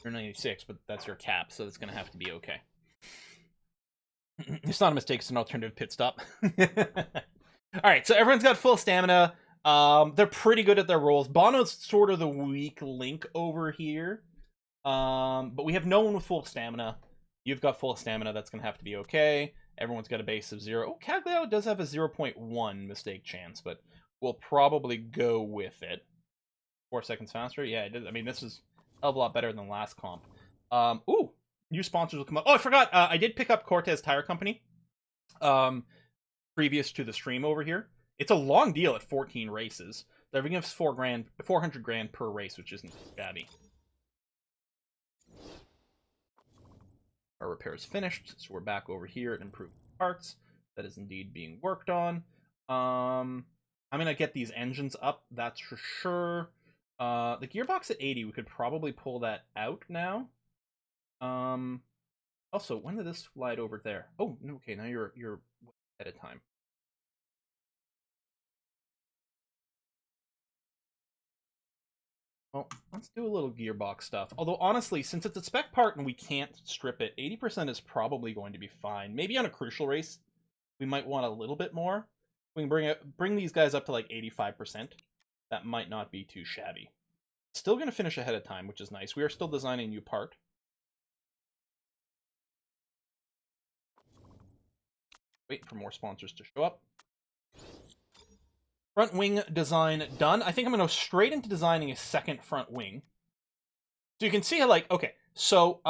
You're 96, but that's your cap, so it's going to have to be okay. It's not a mistake, it's an alternative pit stop. Alright, so everyone's got full stamina. They're pretty good at their roles. Bono's sort of the weak link over here. But we have no one with full stamina. You've got full stamina, that's going to have to be okay. Everyone's got a base of 0. Oh, Cagliano does have a 0.1 mistake chance, but we'll probably go with it. 4 seconds faster? Yeah, it did. I mean, this is a hell of a lot better than last comp. Ooh, new sponsors will come up. Oh, I forgot. I did pick up Cortez Tire Company previous to the stream over here. It's a long deal at 14 races. They're giving us $400,000 per race, which isn't shabby. Our repair is finished, so we're back over here at improved parts. That is indeed being worked on. I'm gonna get these engines up, that's for sure. The gearbox at 80, we could probably pull that out now. Also, when did this slide over there? Oh, okay, now you're ahead of time. Well, let's do a little gearbox stuff. Although, honestly, since it's a spec part and we can't strip it, 80% is probably going to be fine. Maybe on a crucial race, we might want a little bit more. We can bring these guys up to like 85%. That might not be too shabby. Still going to finish ahead of time, which is nice. We are still designing a new part. Wait for more sponsors to show up. Front wing design done. I think I'm going to go straight into designing a second front wing. So you can see how, like, okay, so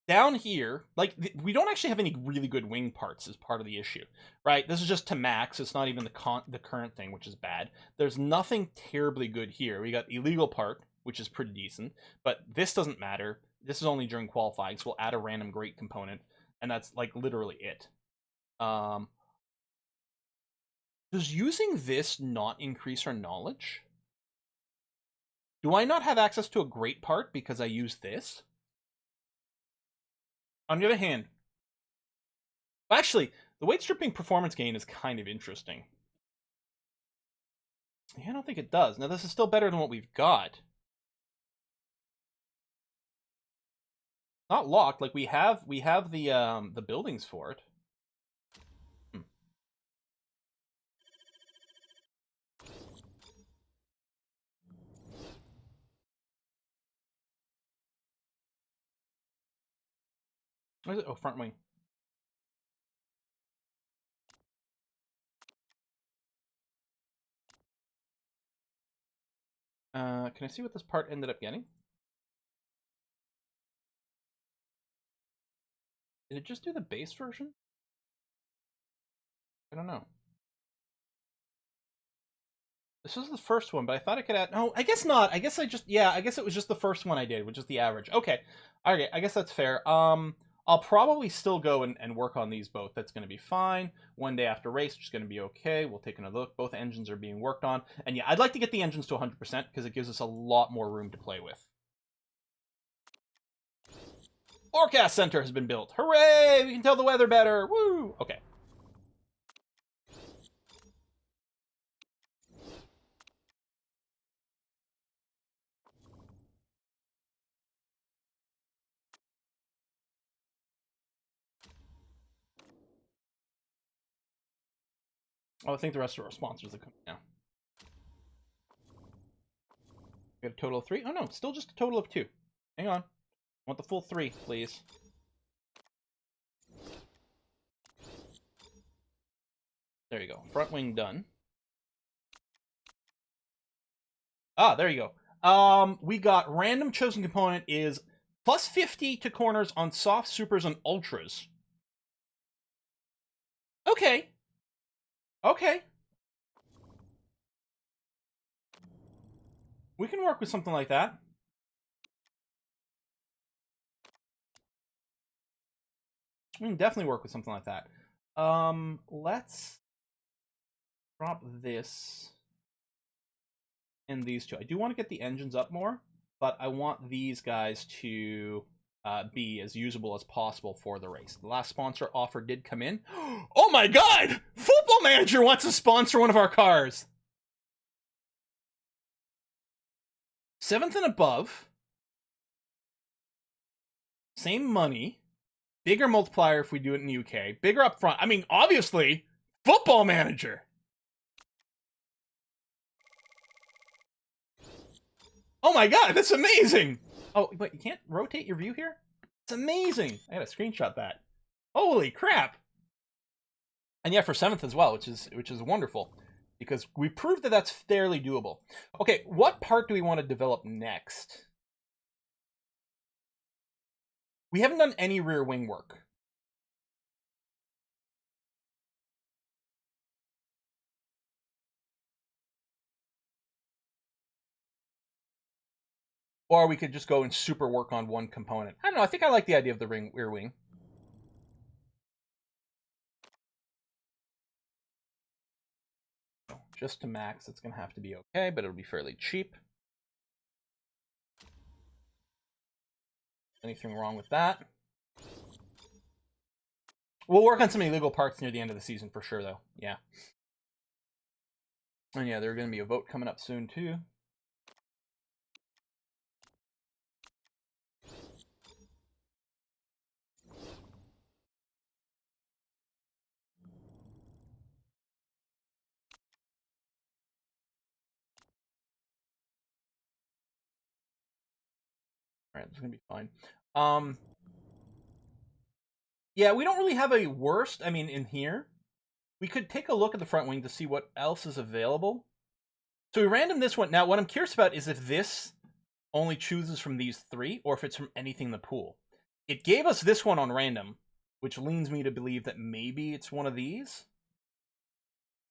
down here, like, we don't actually have any really good wing parts as part of the issue, right? This is just to max. It's not even the current thing, which is bad. There's nothing terribly good here. We got illegal part, which is pretty decent, but this doesn't matter. This is only during qualifying, so we'll add a random great component, and that's, like, literally it. Does using this not increase our knowledge? Do I not have access to a great part because I use this? On the other hand, actually, the weight stripping performance gain is kind of interesting. Yeah, I don't think it does. Now, this is still better than what we've got. Not locked. Like, we have the buildings for it. What is it? Oh, front wing. Can I see what this part ended up getting? Did it just do the base version? I don't know. This is the first one, but I thought I could add... No, I guess not. I guess I guess it was just the first one I did, which is the average. Okay. Okay, I guess that's fair. I'll probably still go and work on these both. That's going to be fine. One day after race, it's going to be okay. We'll take another look. Both engines are being worked on. And yeah, I'd like to get the engines to 100% because it gives us a lot more room to play with. Forecast center has been built. Hooray! We can tell the weather better. Woo! Okay. Oh, I think the rest of our sponsors are coming now. We got a total of 3? Oh no, still just a total of 2. Hang on. I want the full 3, please. There you go. Front wing done. Ah, there you go. We got random chosen component is plus 50 to corners on soft, supers, and ultras. Okay. Okay. We can work with something like that. We can definitely work with something like that. Let's drop this and these two. I do want to get the engines up more, but I want these guys to be as usable as possible for the race. The last sponsor offer did come in. Oh my god! Football Manager wants to sponsor one of our cars! 7th and above. Same money. Bigger multiplier if we do it in the UK. Bigger up front. I mean, obviously, Football Manager. Oh my god, that's amazing! Oh, but you can't rotate your view here? It's amazing! I gotta screenshot that. Holy crap! And yeah, for 7th as well, which is wonderful. Because we proved that that's fairly doable. Okay, what part do we want to develop next? We haven't done any rear wing work. Or we could just go and super work on one component. I don't know, I think I like the idea of the rear wing. Just to max, it's going to have to be okay, but it'll be fairly cheap. Anything wrong with that? We'll work on some illegal parts near the end of the season for sure, though. Yeah. And yeah, there's going to be a vote coming up soon, too. Alright, this is going to be fine. Yeah, we don't really have a worst, I mean, in here. We could take a look at the front wing to see what else is available. So we random this one. Now, what I'm curious about is if this only chooses from these 3, or if it's from anything in the pool. It gave us this one on random, which leads me to believe that maybe it's one of these.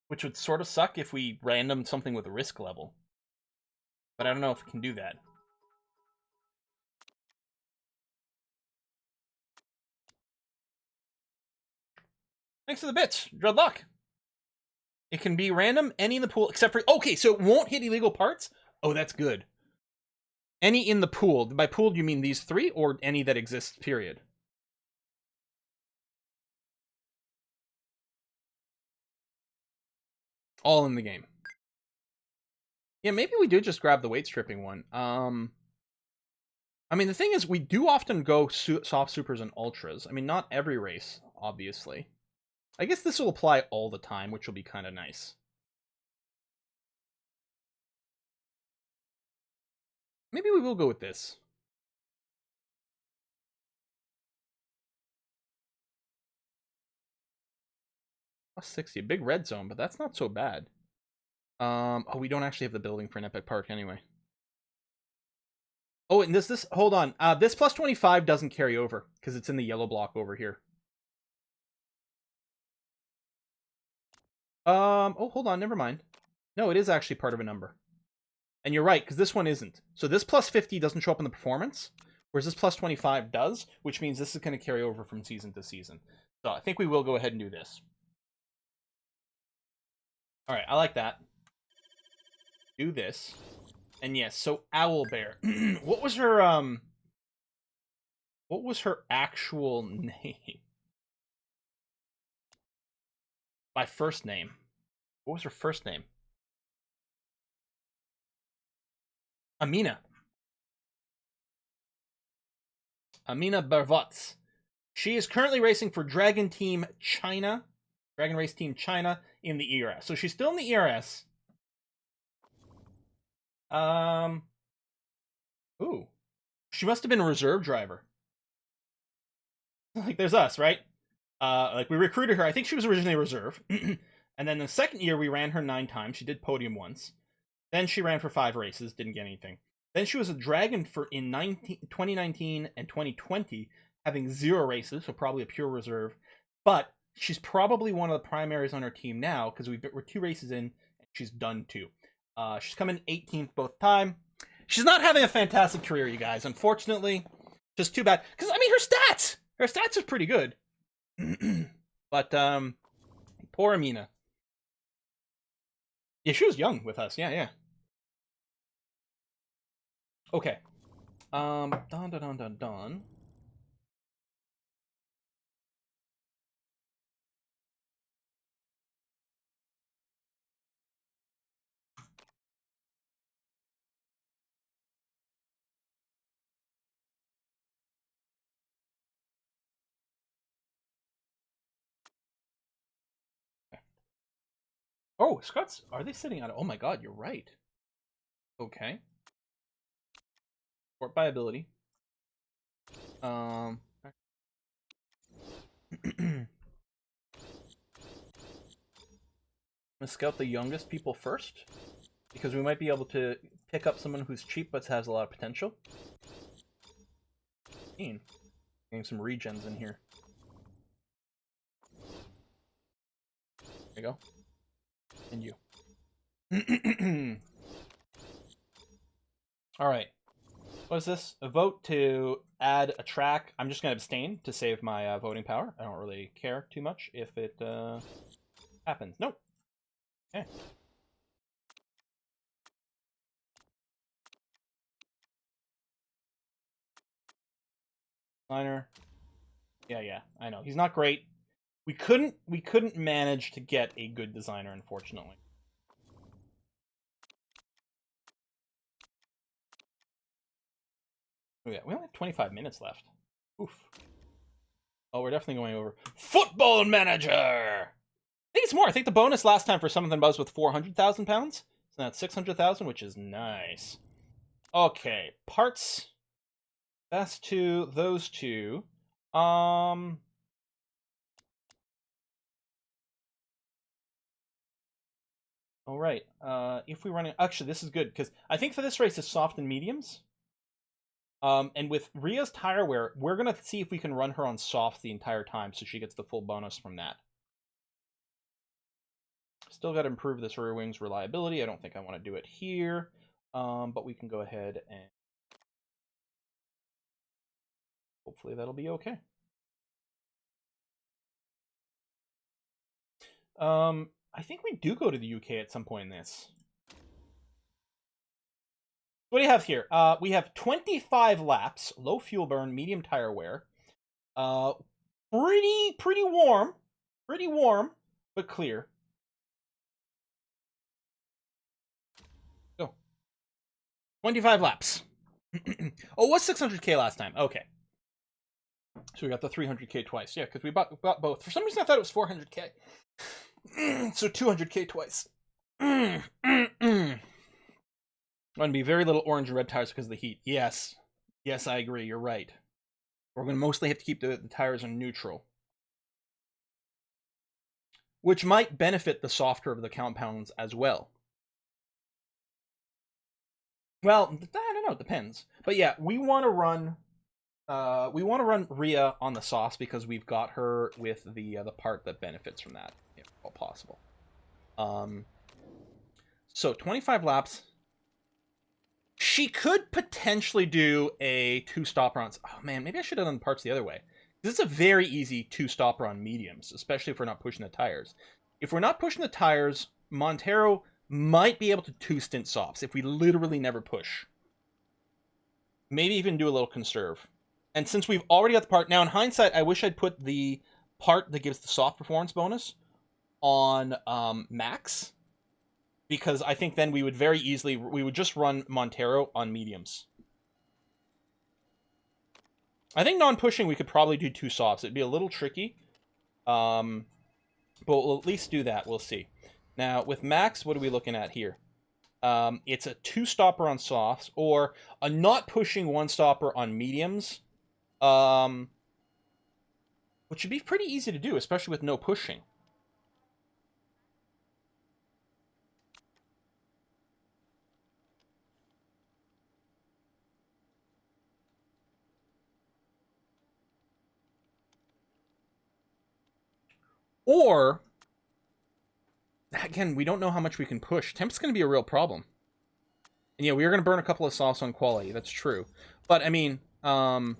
Which would sort of suck if we random something with a risk level. But I don't know if it can do that. Thanks for the bits. Good luck. It can be random, any in the pool, except for... Okay, so it won't hit illegal parts? Oh, that's good. Any in the pool. By pool, do you mean these three, or any that exists, period? All in the game. Yeah, maybe we do just grab the weight stripping one. I mean, the thing is, we do often go soft supers and ultras. I mean, not every race, obviously. I guess this will apply all the time, which will be kind of nice. Maybe we will go with this. Plus 60, a big red zone, but that's not so bad. Oh, we don't actually have the building for an epic park anyway. Oh, and this, hold on. This plus 25 doesn't carry over, because it's in the yellow block over here. Oh, hold on, never mind. No, it is actually part of a number. And you're right, because this one isn't. So this plus 50 doesn't show up in the performance, whereas this plus 25 does, which means this is going to carry over from season to season. So I think we will go ahead and do this. All right, I like that. Do this. And yes, so Owlbear. What was her actual name? By first name. What was her first name? Amina. Amina Barvots. She is currently racing for Dragon Team China. Dragon Race Team China in the ERS. So she's still in the ERS. Ooh. She must have been a reserve driver. Like, there's us, right? Like, we recruited her. I think she was originally a reserve. And then the second year, we ran her 9 times. She did podium once. Then she ran for 5 races. Didn't get anything. Then she was a Dragon in 2019 and 2020, having 0 races, so probably a pure reserve. But she's probably one of the primaries on our team now, because we're 2 races in, and she's done 2. She's coming 18th both time. She's not having a fantastic career, you guys, unfortunately. Just too bad. Because, I mean, her stats are pretty good. But, poor Amina. Yeah, she was young with us. Yeah. Okay. Dun. Oh, Scott's, are they sitting on it? Oh my god, you're right. Okay. Sport by ability. I'm gonna scout the youngest people first, because we might be able to pick up someone who's cheap but has a lot of potential. Getting some regens in here. There you go. And you. Alright. What is this? A vote to add a track. I'm just going to abstain to save my voting power. I don't really care too much if it happens. Nope. Okay. Designer. Yeah, I know. He's not great. We couldn't manage to get a good designer, unfortunately. Oh yeah, we only have 25 minutes left. Oof. Oh, we're definitely going over. Football Manager! I think it's more. I think the bonus last time for Something Buzz with 400,000 pounds. So that's 600,000, which is nice. Okay, parts. Best to those 2. All right. If we run it, actually, this is good because I think for this race it's soft and mediums. And with Ria's tire wear, we're going to see if we can run her on soft the entire time so she gets the full bonus from that. Still got to improve this rear wing's reliability. I don't think I want to do it here, but we can go ahead and hopefully that'll be okay. I think we do go to the UK at some point in this. What do you have here? We have 25 laps, low fuel burn, medium tire wear. Pretty warm, but clear. Go. 25 laps. Oh, it was 600k last time. Okay. So we got the 300k twice. Yeah, because we bought both. For some reason, I thought it was 400k. So 200k twice. Going to be very little orange and red tires because of the heat. Yes. Yes, I agree. You're right. We're going to mostly have to keep the tires in neutral. Which might benefit the softer of the compounds as well. Well, I don't know. It depends. But yeah, we want to run Ria on the sauce because we've got her with the part that benefits from that, if all possible. So 25 laps. She could potentially do a 2-stopper on... Oh man, maybe I should have done parts the other way. This is a very easy 2-stopper on mediums, especially if we're not pushing the tires. If we're not pushing the tires, Montero might be able to 2-stint softs if we literally never push. Maybe even do a little conserve. And since we've already got the part... Now, in hindsight, I wish I'd put the part that gives the soft performance bonus on max. Because I think then we would very easily... We would just run Montero on mediums. I think non-pushing, we could probably do 2 softs. It'd be a little tricky. But we'll at least do that. We'll see. Now, with max, what are we looking at here? It's a 2-stopper on softs, or a not pushing 1-stopper on mediums. Which should be pretty easy to do, especially with no pushing. Or, again, we don't know how much we can push. Temp's going to be a real problem. And yeah, we are going to burn a couple of softs on quality. That's true. But, I mean, What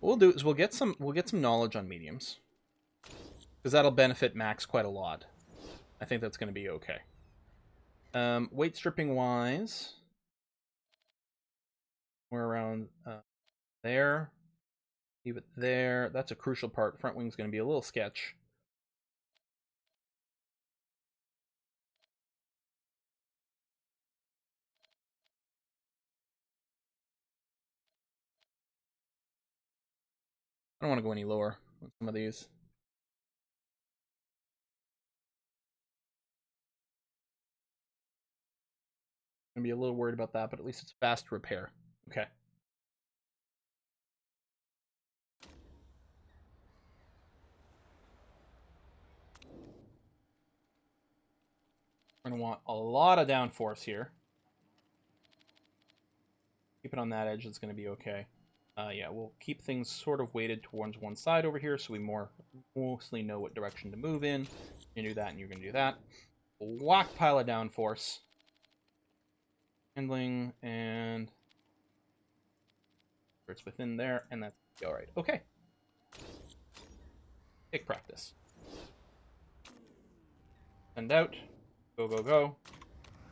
we'll do is we'll get some knowledge on mediums. Because that'll benefit Max quite a lot. I think that's going to be okay. Weight stripping wise, we're around there. Leave it there. That's a crucial part. Front wing's going to be a little sketch. I don't want to go any lower with some of these. I'm going to be a little worried about that, but at least it's fast to repair. Okay. We're going to want a lot of downforce here. Keep it on that edge. It's going to be okay. Yeah, we'll keep things sort of weighted towards one side over here so we mostly know what direction to move in. You do that and you're going to do that. Whack pile of downforce. Handling, and it's within there, and that's all right. Okay. Take practice. Send out. Go, go, go.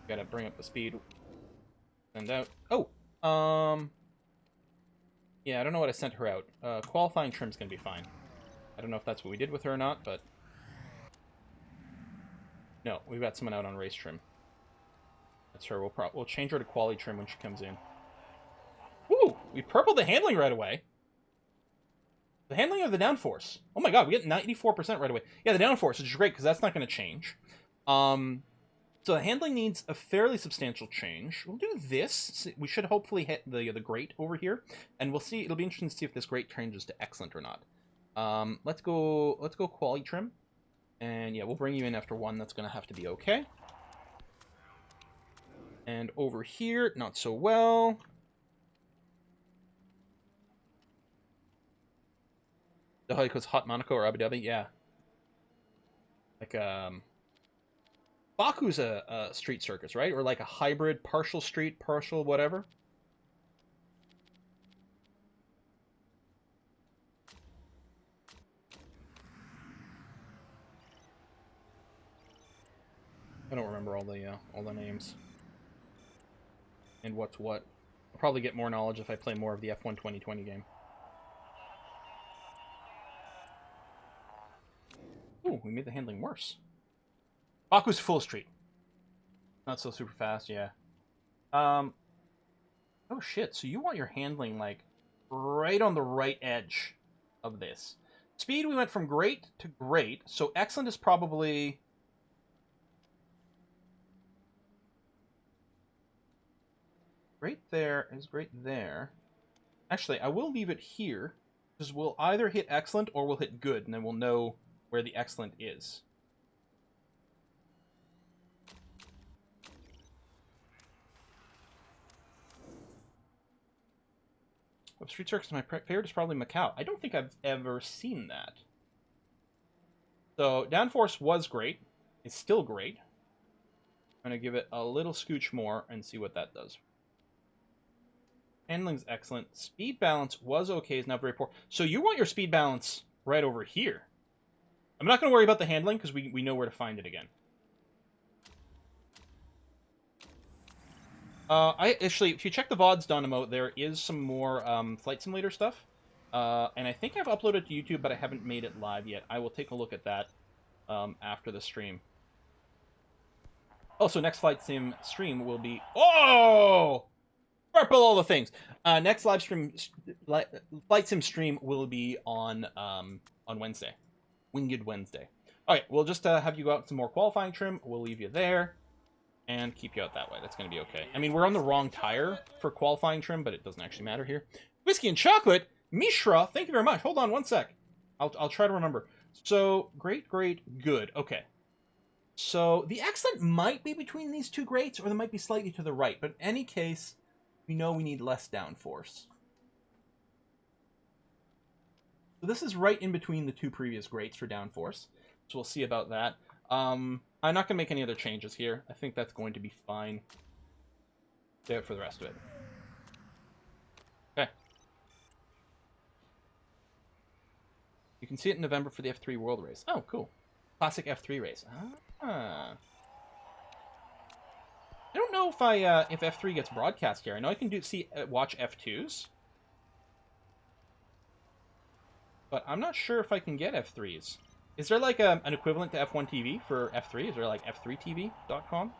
Gotta bring up the speed. Send out. Oh! Yeah, I don't know what I sent her out. Qualifying trim's gonna be fine. I don't know if that's what we did with her or not, but... No, we've got someone out on race trim. That's her. We'll change her to quality trim when she comes in. Woo! We purpled the handling right away. The handling of the downforce. Oh my god, we get 94% right away. Yeah, the downforce, which is great, because that's not going to change. So the handling needs a fairly substantial change. We'll do this. We should hopefully hit the grate over here, and we'll see. It'll be interesting to see if this grate changes to excellent or not. Let's go quality trim, and yeah, we'll bring you in after 1. That's going to have to be okay. And over here, not so well. The how goes Hot Monaco or Abu Dhabi? Yeah. Like, Baku's a street circus, right? Or like a hybrid, partial street, partial whatever. I don't remember all the names. And what's what. I'll probably get more knowledge if I play more of the F1 2020 game. Ooh, we made the handling worse. Baku's full street. Not so super fast, yeah. Oh shit, so you want your handling, like, right on the right edge of this. Speed, we went from great to great, so excellent is probably... Great there is great there. Actually, I will leave it here, because we'll either hit excellent or we'll hit good, and then we'll know where the excellent is. What street circus is my favorite is probably Macau. I don't think I've ever seen that. So, downforce was great. It's still great. I'm going to give it a little scooch more and see what that does. Handling's excellent. Speed balance was okay, it's not very poor. So you want your speed balance right over here. I'm not going to worry about the handling because we know where to find it again. Actually, if you check the VODs, Dynamo, there is some more Flight Simulator stuff. And I think I've uploaded to YouTube, but I haven't made it live yet. I will take a look at that after the stream. Oh, so next Flight Sim stream will be... Oh! Purple all the things. Next live stream, Flight Sim stream will be on Wednesday. Winged Wednesday. Okay, we'll just have you go out some more qualifying trim. We'll leave you there. And keep you out that way. That's going to be okay. I mean, we're on the wrong tire for qualifying trim, but it doesn't actually matter here. Whiskey and chocolate. Mishra, thank you very much. Hold on one sec. I'll try to remember. So, great, great, good. Okay. So, the excellent might be between these two greats, or they might be slightly to the right. But in any case, we know we need less downforce. So this is right in between the two previous greats for downforce. So we'll see about that. I'm not going to make any other changes here. I think that's going to be fine. Do it for the rest of it. Okay. You can see it in November for the F3 World Race. Oh, cool. Classic F3 race. Ah. I don't know if F3 gets broadcast here. I know I can watch F2s. But I'm not sure if I can get F3s. Is there like an equivalent to F1 TV for F3? Is there like f3tv.com?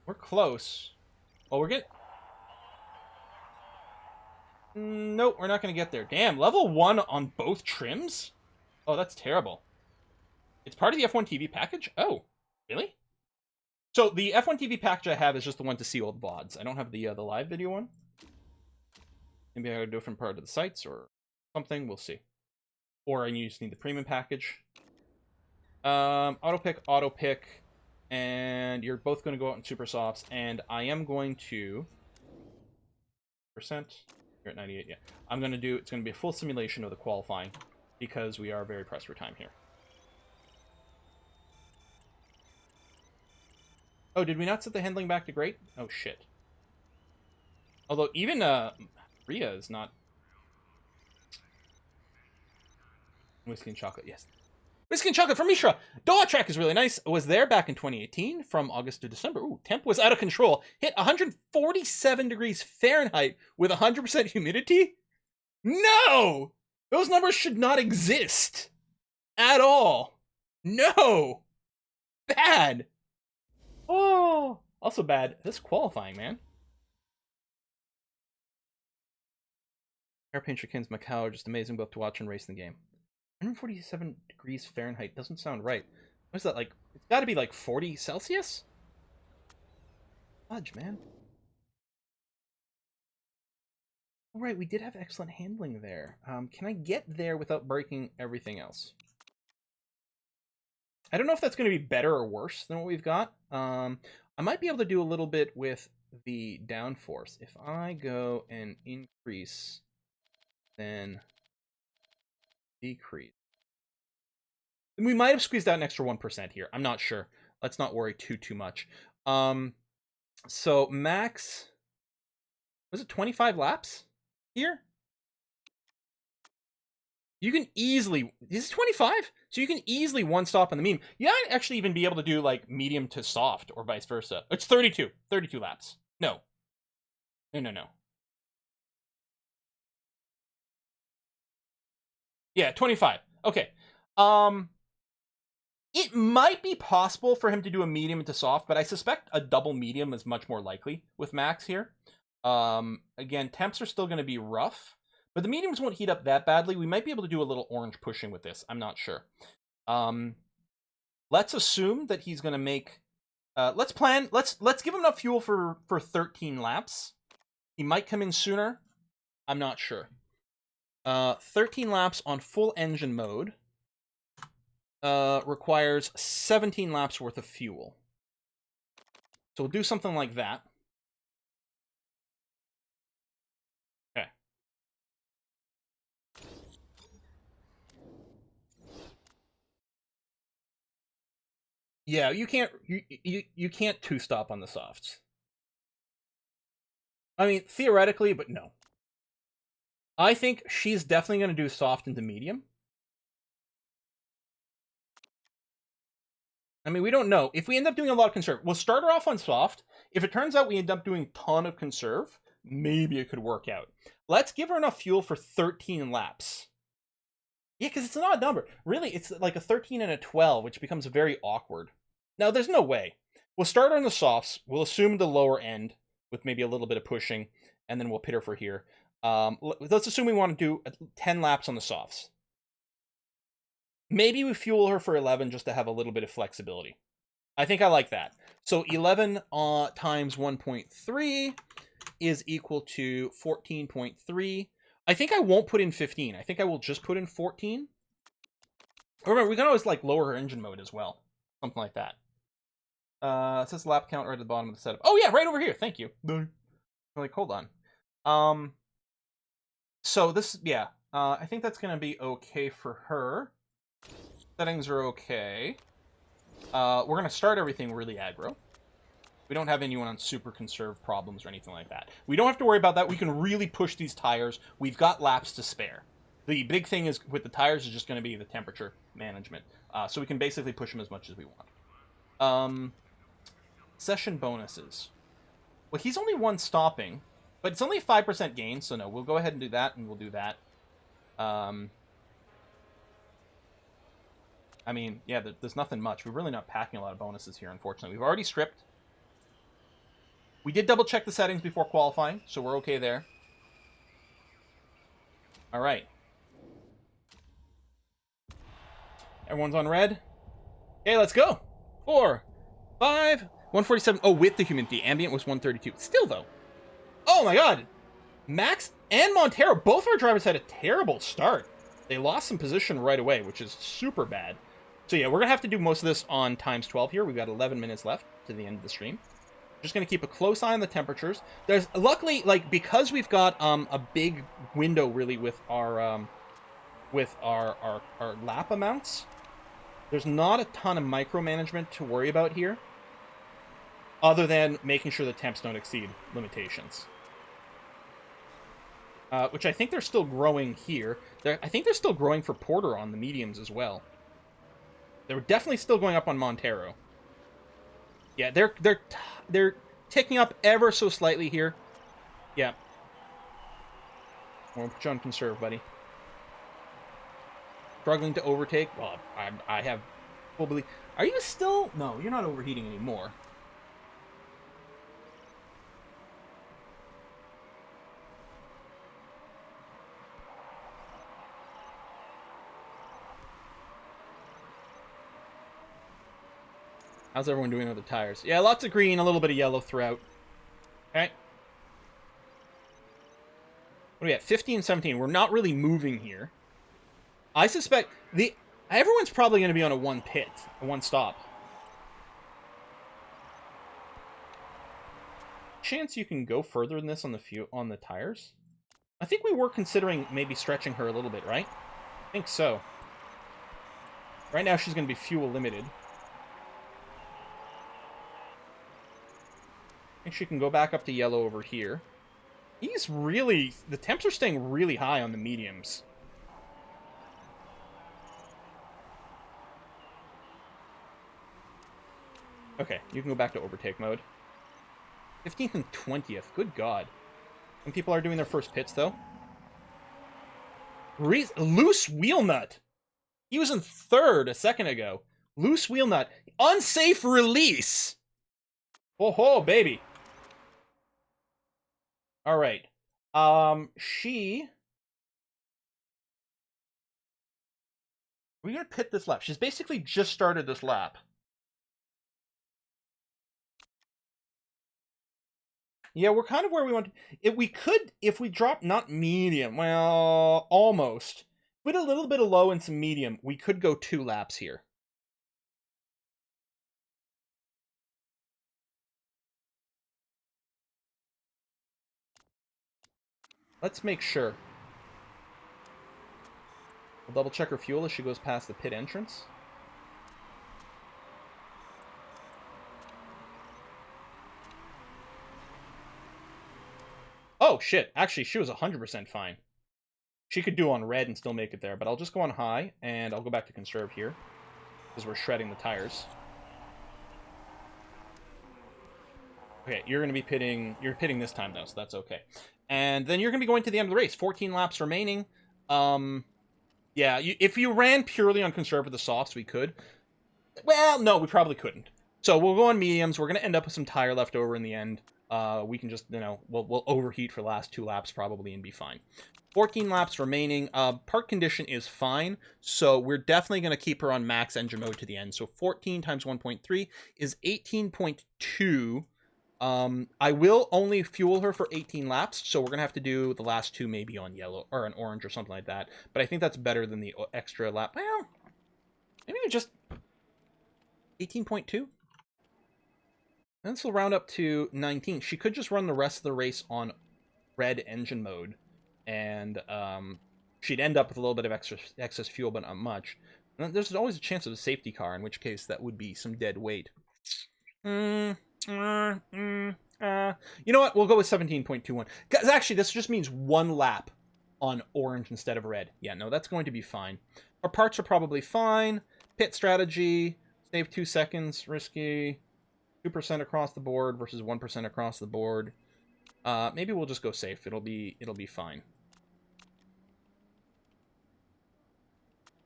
We're close. Oh, we're getting... Nope, we're not going to get there. Damn, level 1 on both trims? Oh, that's terrible. It's part of the F1 TV package? Oh, really? So the F1 TV package I have is just the one to see old VODs. I don't have the live video one. Maybe I have a different part of the sites or something. We'll see. Or I just need the premium package. Auto pick, and you're both going to go out in super softs. And I am going to percent. You're at 98. Yeah, I'm going to do. It's going to be a full simulation of the qualifying because we are very pressed for time here. Oh, did we not set the handling back to great? Oh shit. Although even Rhea is not. Whiskey and chocolate, yes. Whiskey and chocolate from Mishra. Doha track is really nice. I was there back in 2018 from August to December. Ooh, temp was out of control. Hit 147 degrees Fahrenheit with 100% humidity? No! Those numbers should not exist. At all. No! Bad. Oh, also bad. This qualifying, man. Airplane chickens, Macau are just amazing both to watch and race in the game. 147 degrees Fahrenheit doesn't sound right. What is that, like? It's got to be like 40 Celsius? Fudge, man. All right, we did have excellent handling there. Can I get there without breaking everything else? I don't know if that's going to be better or worse than what we've got. I might be able to do a little bit with the downforce. If I go and increase, then decrease. We might have squeezed out an extra 1% here. I'm not sure. Let's not worry too much. So max, was it 25 laps here? You can easily, this is 25? So you can easily one stop on the medium. You might actually even be able to do like medium to soft or vice versa. It's 32 laps. No. Yeah, 25. Okay. It might be possible for him to do a medium to soft, but I suspect a double medium is much more likely with Max here. Again, temps are still going to be rough, but the mediums won't heat up that badly. We might be able to do a little orange pushing with this. I'm not sure. Let's assume that he's going to make... let's give him enough fuel for 13 laps. He might come in sooner. I'm not sure. 13 laps on full engine mode requires 17 laps worth of fuel. So we'll do something like that. Okay. Yeah, you can't two-stop on the softs. I mean, theoretically, but no. I think she's definitely going to do soft into medium. I mean, we don't know. If we end up doing a lot of conserve, we'll start her off on soft. If it turns out we end up doing a ton of conserve, maybe it could work out. Let's give her enough fuel for 13 laps. Yeah, because it's an odd number. Really, it's like a 13 and a 12, which becomes very awkward. Now, there's no way. We'll start her on the softs. We'll assume the lower end with maybe a little bit of pushing, and then we'll pit her for here. Let's assume we want to do 10 laps on the softs. Maybe we fuel her for 11 just to have a little bit of flexibility. I think I like that. So 11 times 1.3 is equal to 14.3. I think I won't put in 15. I think I will just put in 14. Remember, we can always like lower her engine mode as well. Something like that. It says lap count right at the bottom of the setup. Oh yeah, right over here. Thank you. Like, hold on. So this, yeah. I think that's going to be okay for her. Settings are okay. We're going to start everything really aggro. We don't have anyone on super conserve problems or anything like that. We don't have to worry about that. We can really push these tires. We've got laps to spare. The big thing is with the tires is just going to be the temperature management. So we can basically push them as much as we want. Session bonuses. Well, he's only one stopping, but it's only 5% gain, so no, we'll go ahead and do that, and we'll do that. I mean, yeah, there's nothing much. We're really not packing a lot of bonuses here, unfortunately. We've already stripped. We did double-check the settings before qualifying, so we're okay there. All right. Everyone's on red. Okay, let's go. 4, 5, 147. Oh, with the humidity. Ambient was 132. Still, though. Oh, my God. Max and Montero, both our drivers had a terrible start. They lost some position right away, which is super bad. So yeah, we're going to have to do most of this on times 12 here. We've got 11 minutes left to the end of the stream. Just going to keep a close eye on the temperatures. There's, luckily, like, because we've got a big window, really, with our lap amounts, there's not a ton of micromanagement to worry about here, other than making sure the temps don't exceed limitations. Which I think they're still growing here. I think they're still growing for Porter on the mediums as well. They're definitely still going up on Montero. Yeah, they're ticking up ever so slightly here. Yeah. We'll put you on conserve, buddy. Struggling to overtake. Well, I have full belief. Are you still? No, you're not overheating anymore. How's everyone doing with the tires? Yeah, lots of green, a little bit of yellow throughout. Okay. What are we at? 15, 17. We're not really moving here. I suspect Everyone's probably going to be on a one pit, a one stop. Chance you can go further than this on the tires? I think we were considering maybe stretching her a little bit, right? I think so. Right now she's going to be fuel limited. I think she can go back up to yellow over here. The temps are staying really high on the mediums. Okay, you can go back to overtake mode. 15th and 20th, good God. When people are doing their first pits, though. Loose wheel nut. He was in third a second ago. Loose wheel nut. Unsafe release. Oh ho, baby. All right. We're gonna pit this lap. She's basically just started this lap. Yeah, we're kind of where we want to... If we drop not medium, well, almost. With a little bit of low and some medium, we could go 2 laps here. Let's make sure. We'll double check her fuel as she goes past the pit entrance. Oh, shit. Actually, she was 100% fine. She could do on red and still make it there, but I'll just go on high, and I'll go back to conserve here, because we're shredding the tires. Okay, you're going to be pitting... You're pitting this time, though, so that's okay. And then you're going to be going to the end of the race. 14 laps remaining. Yeah, if you ran purely on conserve with the softs, we could. Well, no, we probably couldn't. So we'll go on mediums. We're going to end up with some tire left over in the end. We can just, we'll overheat for the last 2 laps probably and be fine. 14 laps remaining. Park condition is fine, so we're definitely going to keep her on max engine mode to the end. So 14 times 1.3 is 18.2. I will only fuel her for 18 laps, so we're going to have to do the last 2 maybe on yellow, or an orange or something like that. But I think that's better than the extra lap. Well, maybe just 18.2? And this will round up to 19. She could just run the rest of the race on red engine mode, and she'd end up with a little bit of excess fuel, but not much. And there's always a chance of a safety car, in which case that would be some dead weight. You know what? We'll go with 17.21. Because actually, this just means 1 lap on orange instead of red. Yeah, no, that's going to be fine. Our parts are probably fine. Pit strategy, save 2 seconds, risky. 2% across the board versus 1% across the board. Maybe we'll just go safe. It'll be fine.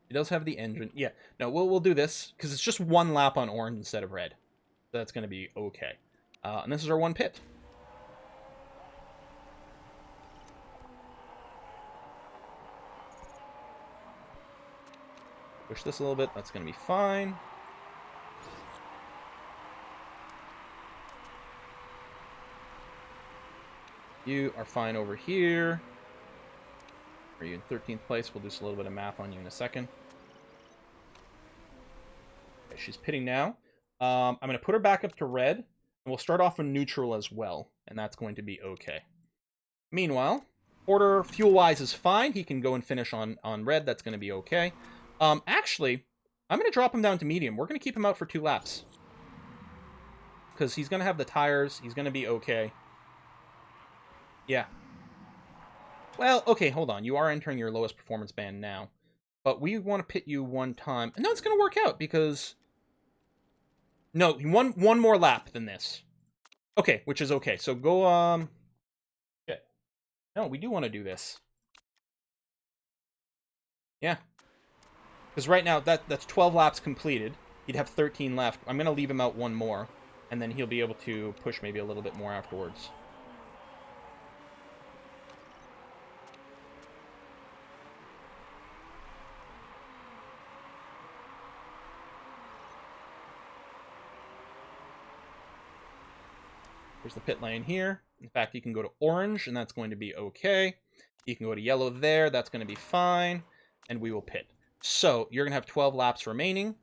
It does have the engine. Yeah, no, we'll do this because it's just 1 lap on orange instead of red. So that's going to be okay. And this is our 1 pit. Push this a little bit. That's going to be fine. You are fine over here. Are you in 13th place? We'll do just a little bit of math on you in a second. Okay, she's pitting now. I'm going to put her back up to red, and we'll start off in neutral as well, and that's going to be okay. Meanwhile, Porter, fuel-wise, is fine. He can go and finish on red. That's going to be okay. Actually, I'm going to drop him down to medium. We're going to keep him out for 2 laps. Because he's going to have the tires. He's going to be okay. Yeah. Well, okay, hold on. You are entering your lowest performance band now. But we want to pit you 1 time. And no, it's going to work out because... No, one more lap than this. Okay, which is okay. So go, Shit. No, we do want to do this. Yeah. Because right now, that's 12 laps completed. He'd have 13 left. I'm going to leave him out 1 more. And then he'll be able to push maybe a little bit more afterwards. There's the pit lane here. In fact, you can go to orange, and that's going to be okay. You can go to yellow there. That's going to be fine. And we will pit. So you're going to have 12 laps remaining.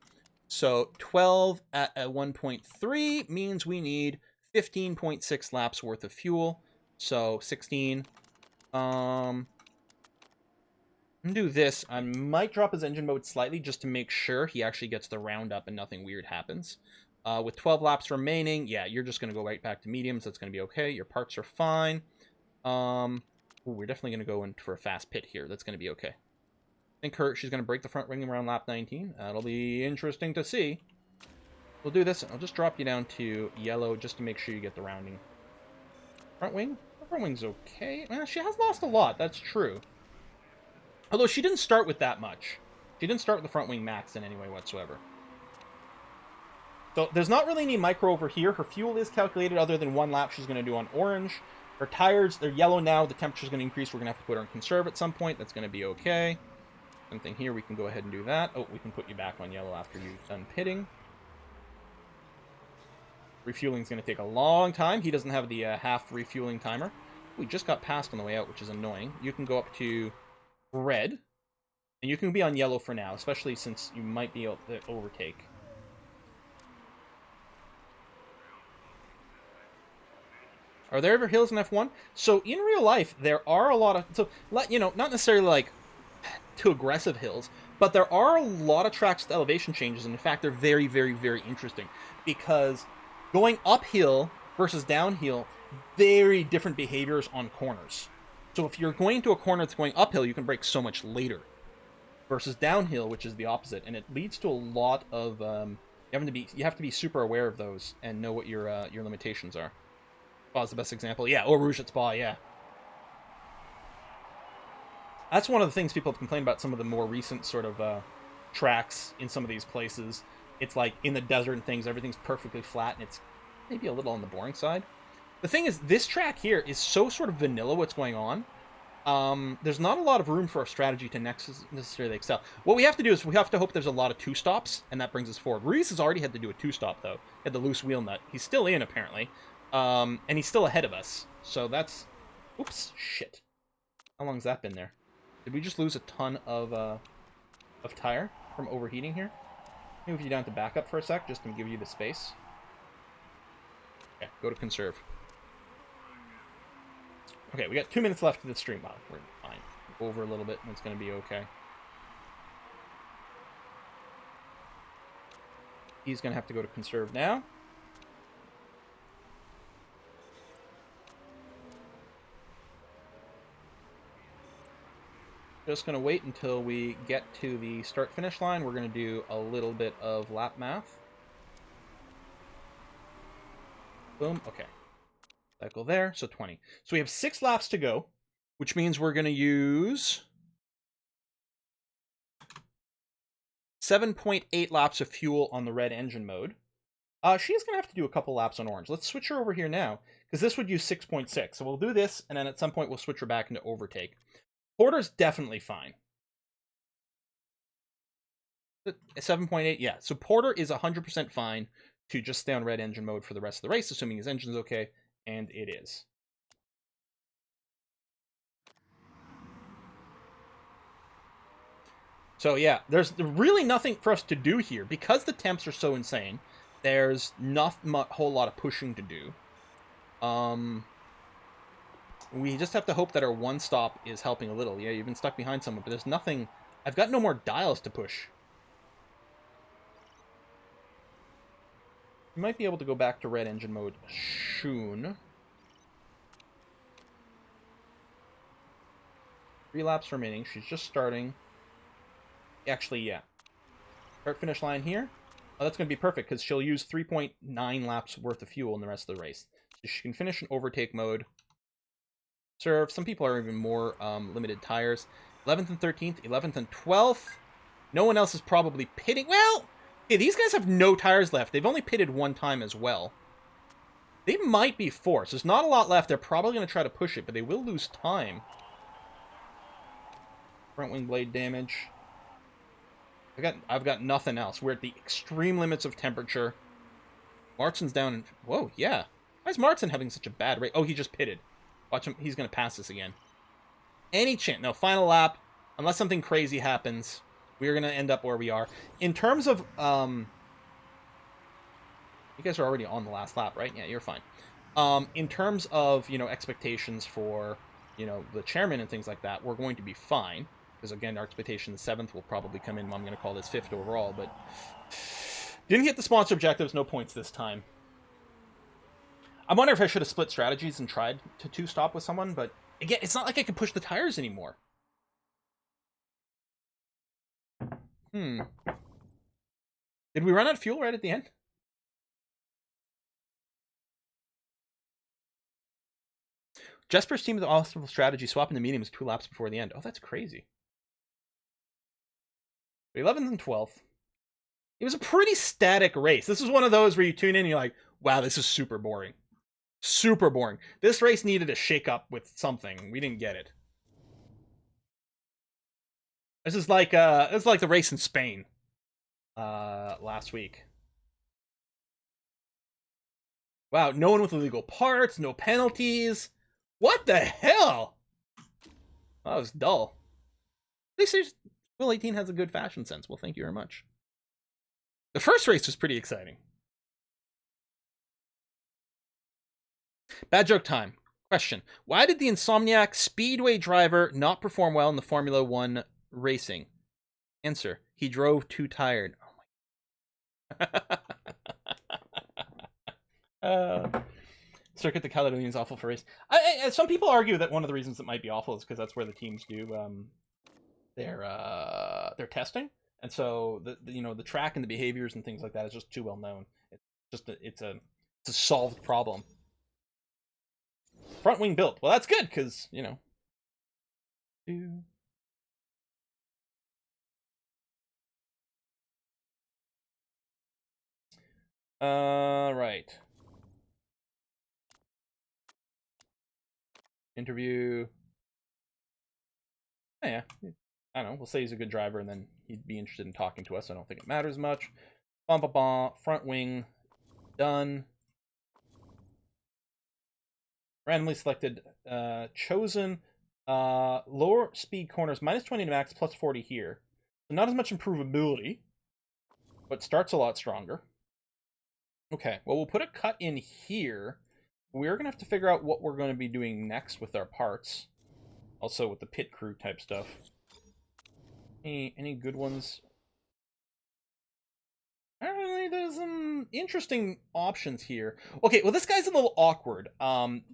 So 12 at 1.3 means we need 15.6 laps worth of fuel. So 16. I'm gonna do this. I might drop his engine mode slightly just to make sure he actually gets the roundup and nothing weird happens. With 12 laps remaining, yeah, you're just going to go right back to mediums. That's going to be okay. Your parts are fine. We're definitely going to go in for a fast pit here. That's going to be okay. I think she's going to break the front wing around lap 19. That'll be interesting to see. We'll do this. I'll just drop you down to yellow just to make sure you get the rounding. Front wing? The front wing's okay. Well, she has lost a lot. That's true. Although she didn't start with that much. She didn't start with the front wing max in any way whatsoever. So there's not really any micro over here. Her fuel is calculated other than one lap she's going to do on orange. Her tires, they're yellow now. The temperature's going to increase. We're going to have to put her on conserve at some point. That's going to be okay. Something here, we can go ahead and do that. Oh, we can put you back on yellow after you've done pitting. Refueling's going to take a long time. He doesn't have the half refueling timer. We just got passed on the way out, which is annoying. You can go up to red. And you can be on yellow for now, especially since you might be able to overtake. Are there ever hills in F1? So in real life, there are a lot of, so you know, not necessarily like too aggressive hills, but there are a lot of tracks with elevation changes, and in fact, they're very, very, very interesting because going uphill versus downhill, very different behaviors on corners. So if you're going to a corner that's going uphill, you can brake so much later versus downhill, which is the opposite, and it leads to a lot of you have to be super aware of those and know what your limitations are. Spa's the best example. Yeah, Eau Rouge at Spa, yeah. That's one of the things people have complained about some of the more recent sort of tracks in some of these places. It's like in the desert and things, everything's perfectly flat, and it's maybe a little on the boring side. The thing is, this track here is so sort of vanilla what's going on. There's not a lot of room for our strategy to necessarily excel. What we have to do is we have to hope there's a lot of two-stops, and that brings us forward. Reese has already had to do a two-stop, though. He had the loose wheel nut. He's still in, apparently. And he's still ahead of us. So that's... Oops, shit. How long's that been there? Did we just lose a ton of tire from overheating here? Move you down to backup for a sec, just to give you the space. Okay, go to conserve. Okay, we got 2 minutes left of the stream. Wow, we're fine. Over a little bit, and it's going to be okay. He's going to have to go to conserve now. Just going to wait until we get to the start-finish line. We're going to do a little bit of lap math. Boom. Okay. Cycle there. So 20. So we have 6 laps to go, which means we're going to use 7.8 laps of fuel on the red engine mode. She's going to have to do a couple laps on orange. Let's switch her over here now, because this would use 6.6. So we'll do this, and then at some point we'll switch her back into overtake. Porter's definitely fine. 7.8, yeah. So Porter is 100% fine to just stay on red engine mode for the rest of the race, assuming his engine's okay, and it is. So yeah, there's really nothing for us to do here. Because the temps are so insane, there's not a whole lot of pushing to do. We just have to hope that our one stop is helping a little. Yeah, you've been stuck behind someone, but there's nothing... I've got no more dials to push. You might be able to go back to red engine mode soon. 3 laps remaining. She's just starting. Actually, yeah. Start finish line here. Oh, that's going to be perfect because she'll use 3.9 laps worth of fuel in the rest of the race. So she can finish in overtake mode. Serve. Some people are even more limited tires. 11th and 13th, 11th and 12th. No one else is probably pitting. Well, hey, these guys have no tires left. They've only pitted 1 time as well. They might be forced. There's not a lot left. They're probably going to try to push it, but they will lose time. Front wing blade damage. I've got nothing else. We're at the extreme limits of temperature. Martin's down in... Whoa, yeah. Why is Martin having such a bad rate? Oh, he just pitted. Watch him. He's going to pass this again. Any chance. No, final lap. Unless something crazy happens. We're going to end up where we are. In terms of... you guys are already on the last lap, right? Yeah, you're fine. In terms of, expectations for, the chairman and things like that, we're going to be fine. Because, again, our expectation, the 7th will probably come in. I'm going to call this 5th overall, but... Didn't hit the sponsor objectives, no points this time. I wonder if I should have split strategies and tried to two-stop with someone, but, again, it's not like I can push the tires anymore. Did we run out of fuel right at the end? Jesper's team with the optimal strategy, swapping the mediums 2 laps before the end. Oh, that's crazy. 11th and 12th. It was a pretty static race. This is one of those where you tune in and you're like, wow, this is super boring. Super boring. This race needed a shake-up with something. We didn't get it. This is like the race in Spain last week. Wow, no one with illegal parts, no penalties. What the hell? That was dull. At least Will 18 has a good fashion sense. Well, thank you very much. The first race was pretty exciting. Bad joke time. Question. Why did the Insomniac Speedway driver not perform well in the Formula 1 racing? Answer. He drove too tired. Oh my... Circuit the Caledonian is awful for race. Some people argue that one of the reasons it might be awful is because that's where the teams do their testing, and so the track and the behaviors and things like that is just too well known. It's a solved problem. Front wing built. Well, that's good because right. Interview. Oh, yeah. I don't know. We'll say he's a good driver, and then he'd be interested in talking to us. I don't think it matters much. Front wing. Done. Randomly selected. Chosen. Lower speed corners. -20 to max, +40 here. So not as much improvability, but starts a lot stronger. Okay. Well, we'll put a cut in here. We're going to have to figure out what we're going to be doing next with our parts. Also with the pit crew type stuff. Any good ones? There's some interesting options here. Okay, well, this guy's a little awkward.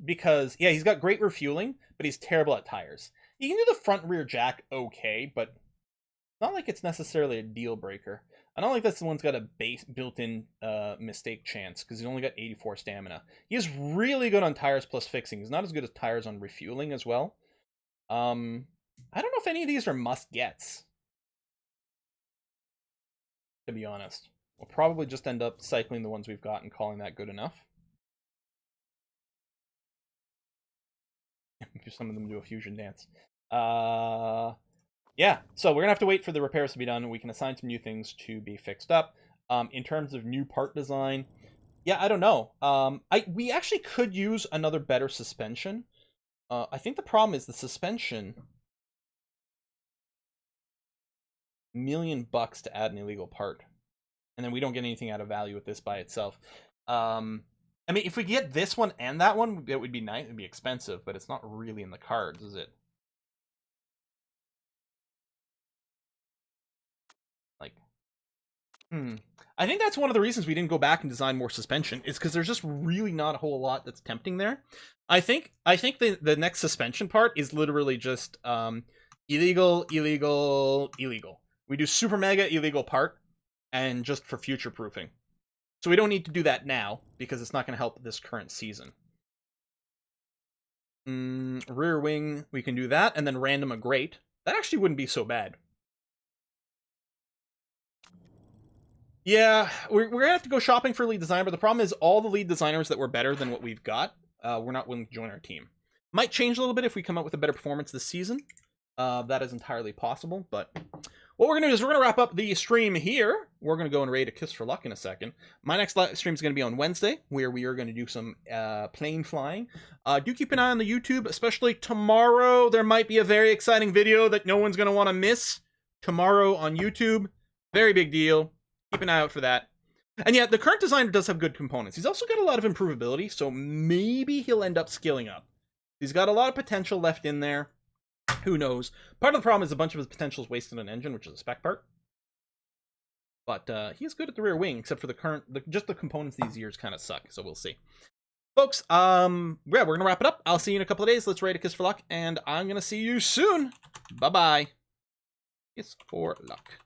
Because, yeah, he's got great refueling, but he's terrible at tires. You can do the front rear jack okay, but not like it's necessarily a deal breaker. I don't like this one's got a base built-in mistake chance, because he's only got 84 stamina. He is really good on tires plus fixing. He's not as good as tires on refueling as well. I don't know if any of these are must-gets, to be honest. We'll probably just end up cycling the ones we've got and calling that good enough. Some of them do a fusion dance. Yeah, so we're going to have to wait for the repairs to be done, and we can assign some new things to be fixed up. In terms of new part design, yeah, I don't know. We actually could use another better suspension. I think the problem is the suspension. $1 million to add an illegal part. And then we don't get anything out of value with this by itself. I mean, if we get this one and that one, it would be nice. It would be expensive, but it's not really in the cards, is it? I think that's one of the reasons we didn't go back and design more suspension, is because there's just really not a whole lot that's tempting there. I think the next suspension part is literally just illegal. We do super mega illegal part, and just for future proofing. So we don't need to do that now, because it's not going to help this current season. Rear wing, we can do that, and then random a grate. That actually wouldn't be so bad. Yeah, we're going to have to go shopping for lead designer, but the problem is all the lead designers that were better than what we've got, we're not willing to join our team. Might change a little bit if we come up with a better performance this season. That is entirely possible, but what we're going to do is we're going to wrap up the stream here. We're going to go and raid a Kiss for Luck in a second. My next stream is going to be on Wednesday, where we are going to do some plane flying. Do keep an eye on the YouTube, especially tomorrow. There might be a very exciting video that no one's going to want to miss. tomorrow on YouTube. Very big deal. Keep an eye out for that. And yeah, the current designer does have good components. He's also got a lot of improvability, so maybe he'll end up skilling up. He's got a lot of potential left in there. Who knows? Part of the problem is a bunch of his potential is wasted on engine, which is a spec part. But he is good at the rear wing, except for just the components these years kind of suck, so we'll see. Folks, yeah, we're going to wrap it up. I'll see you in a couple of days. Let's rate a Kiss for Luck, and I'm going to see you soon. Bye-bye. Kiss for Luck.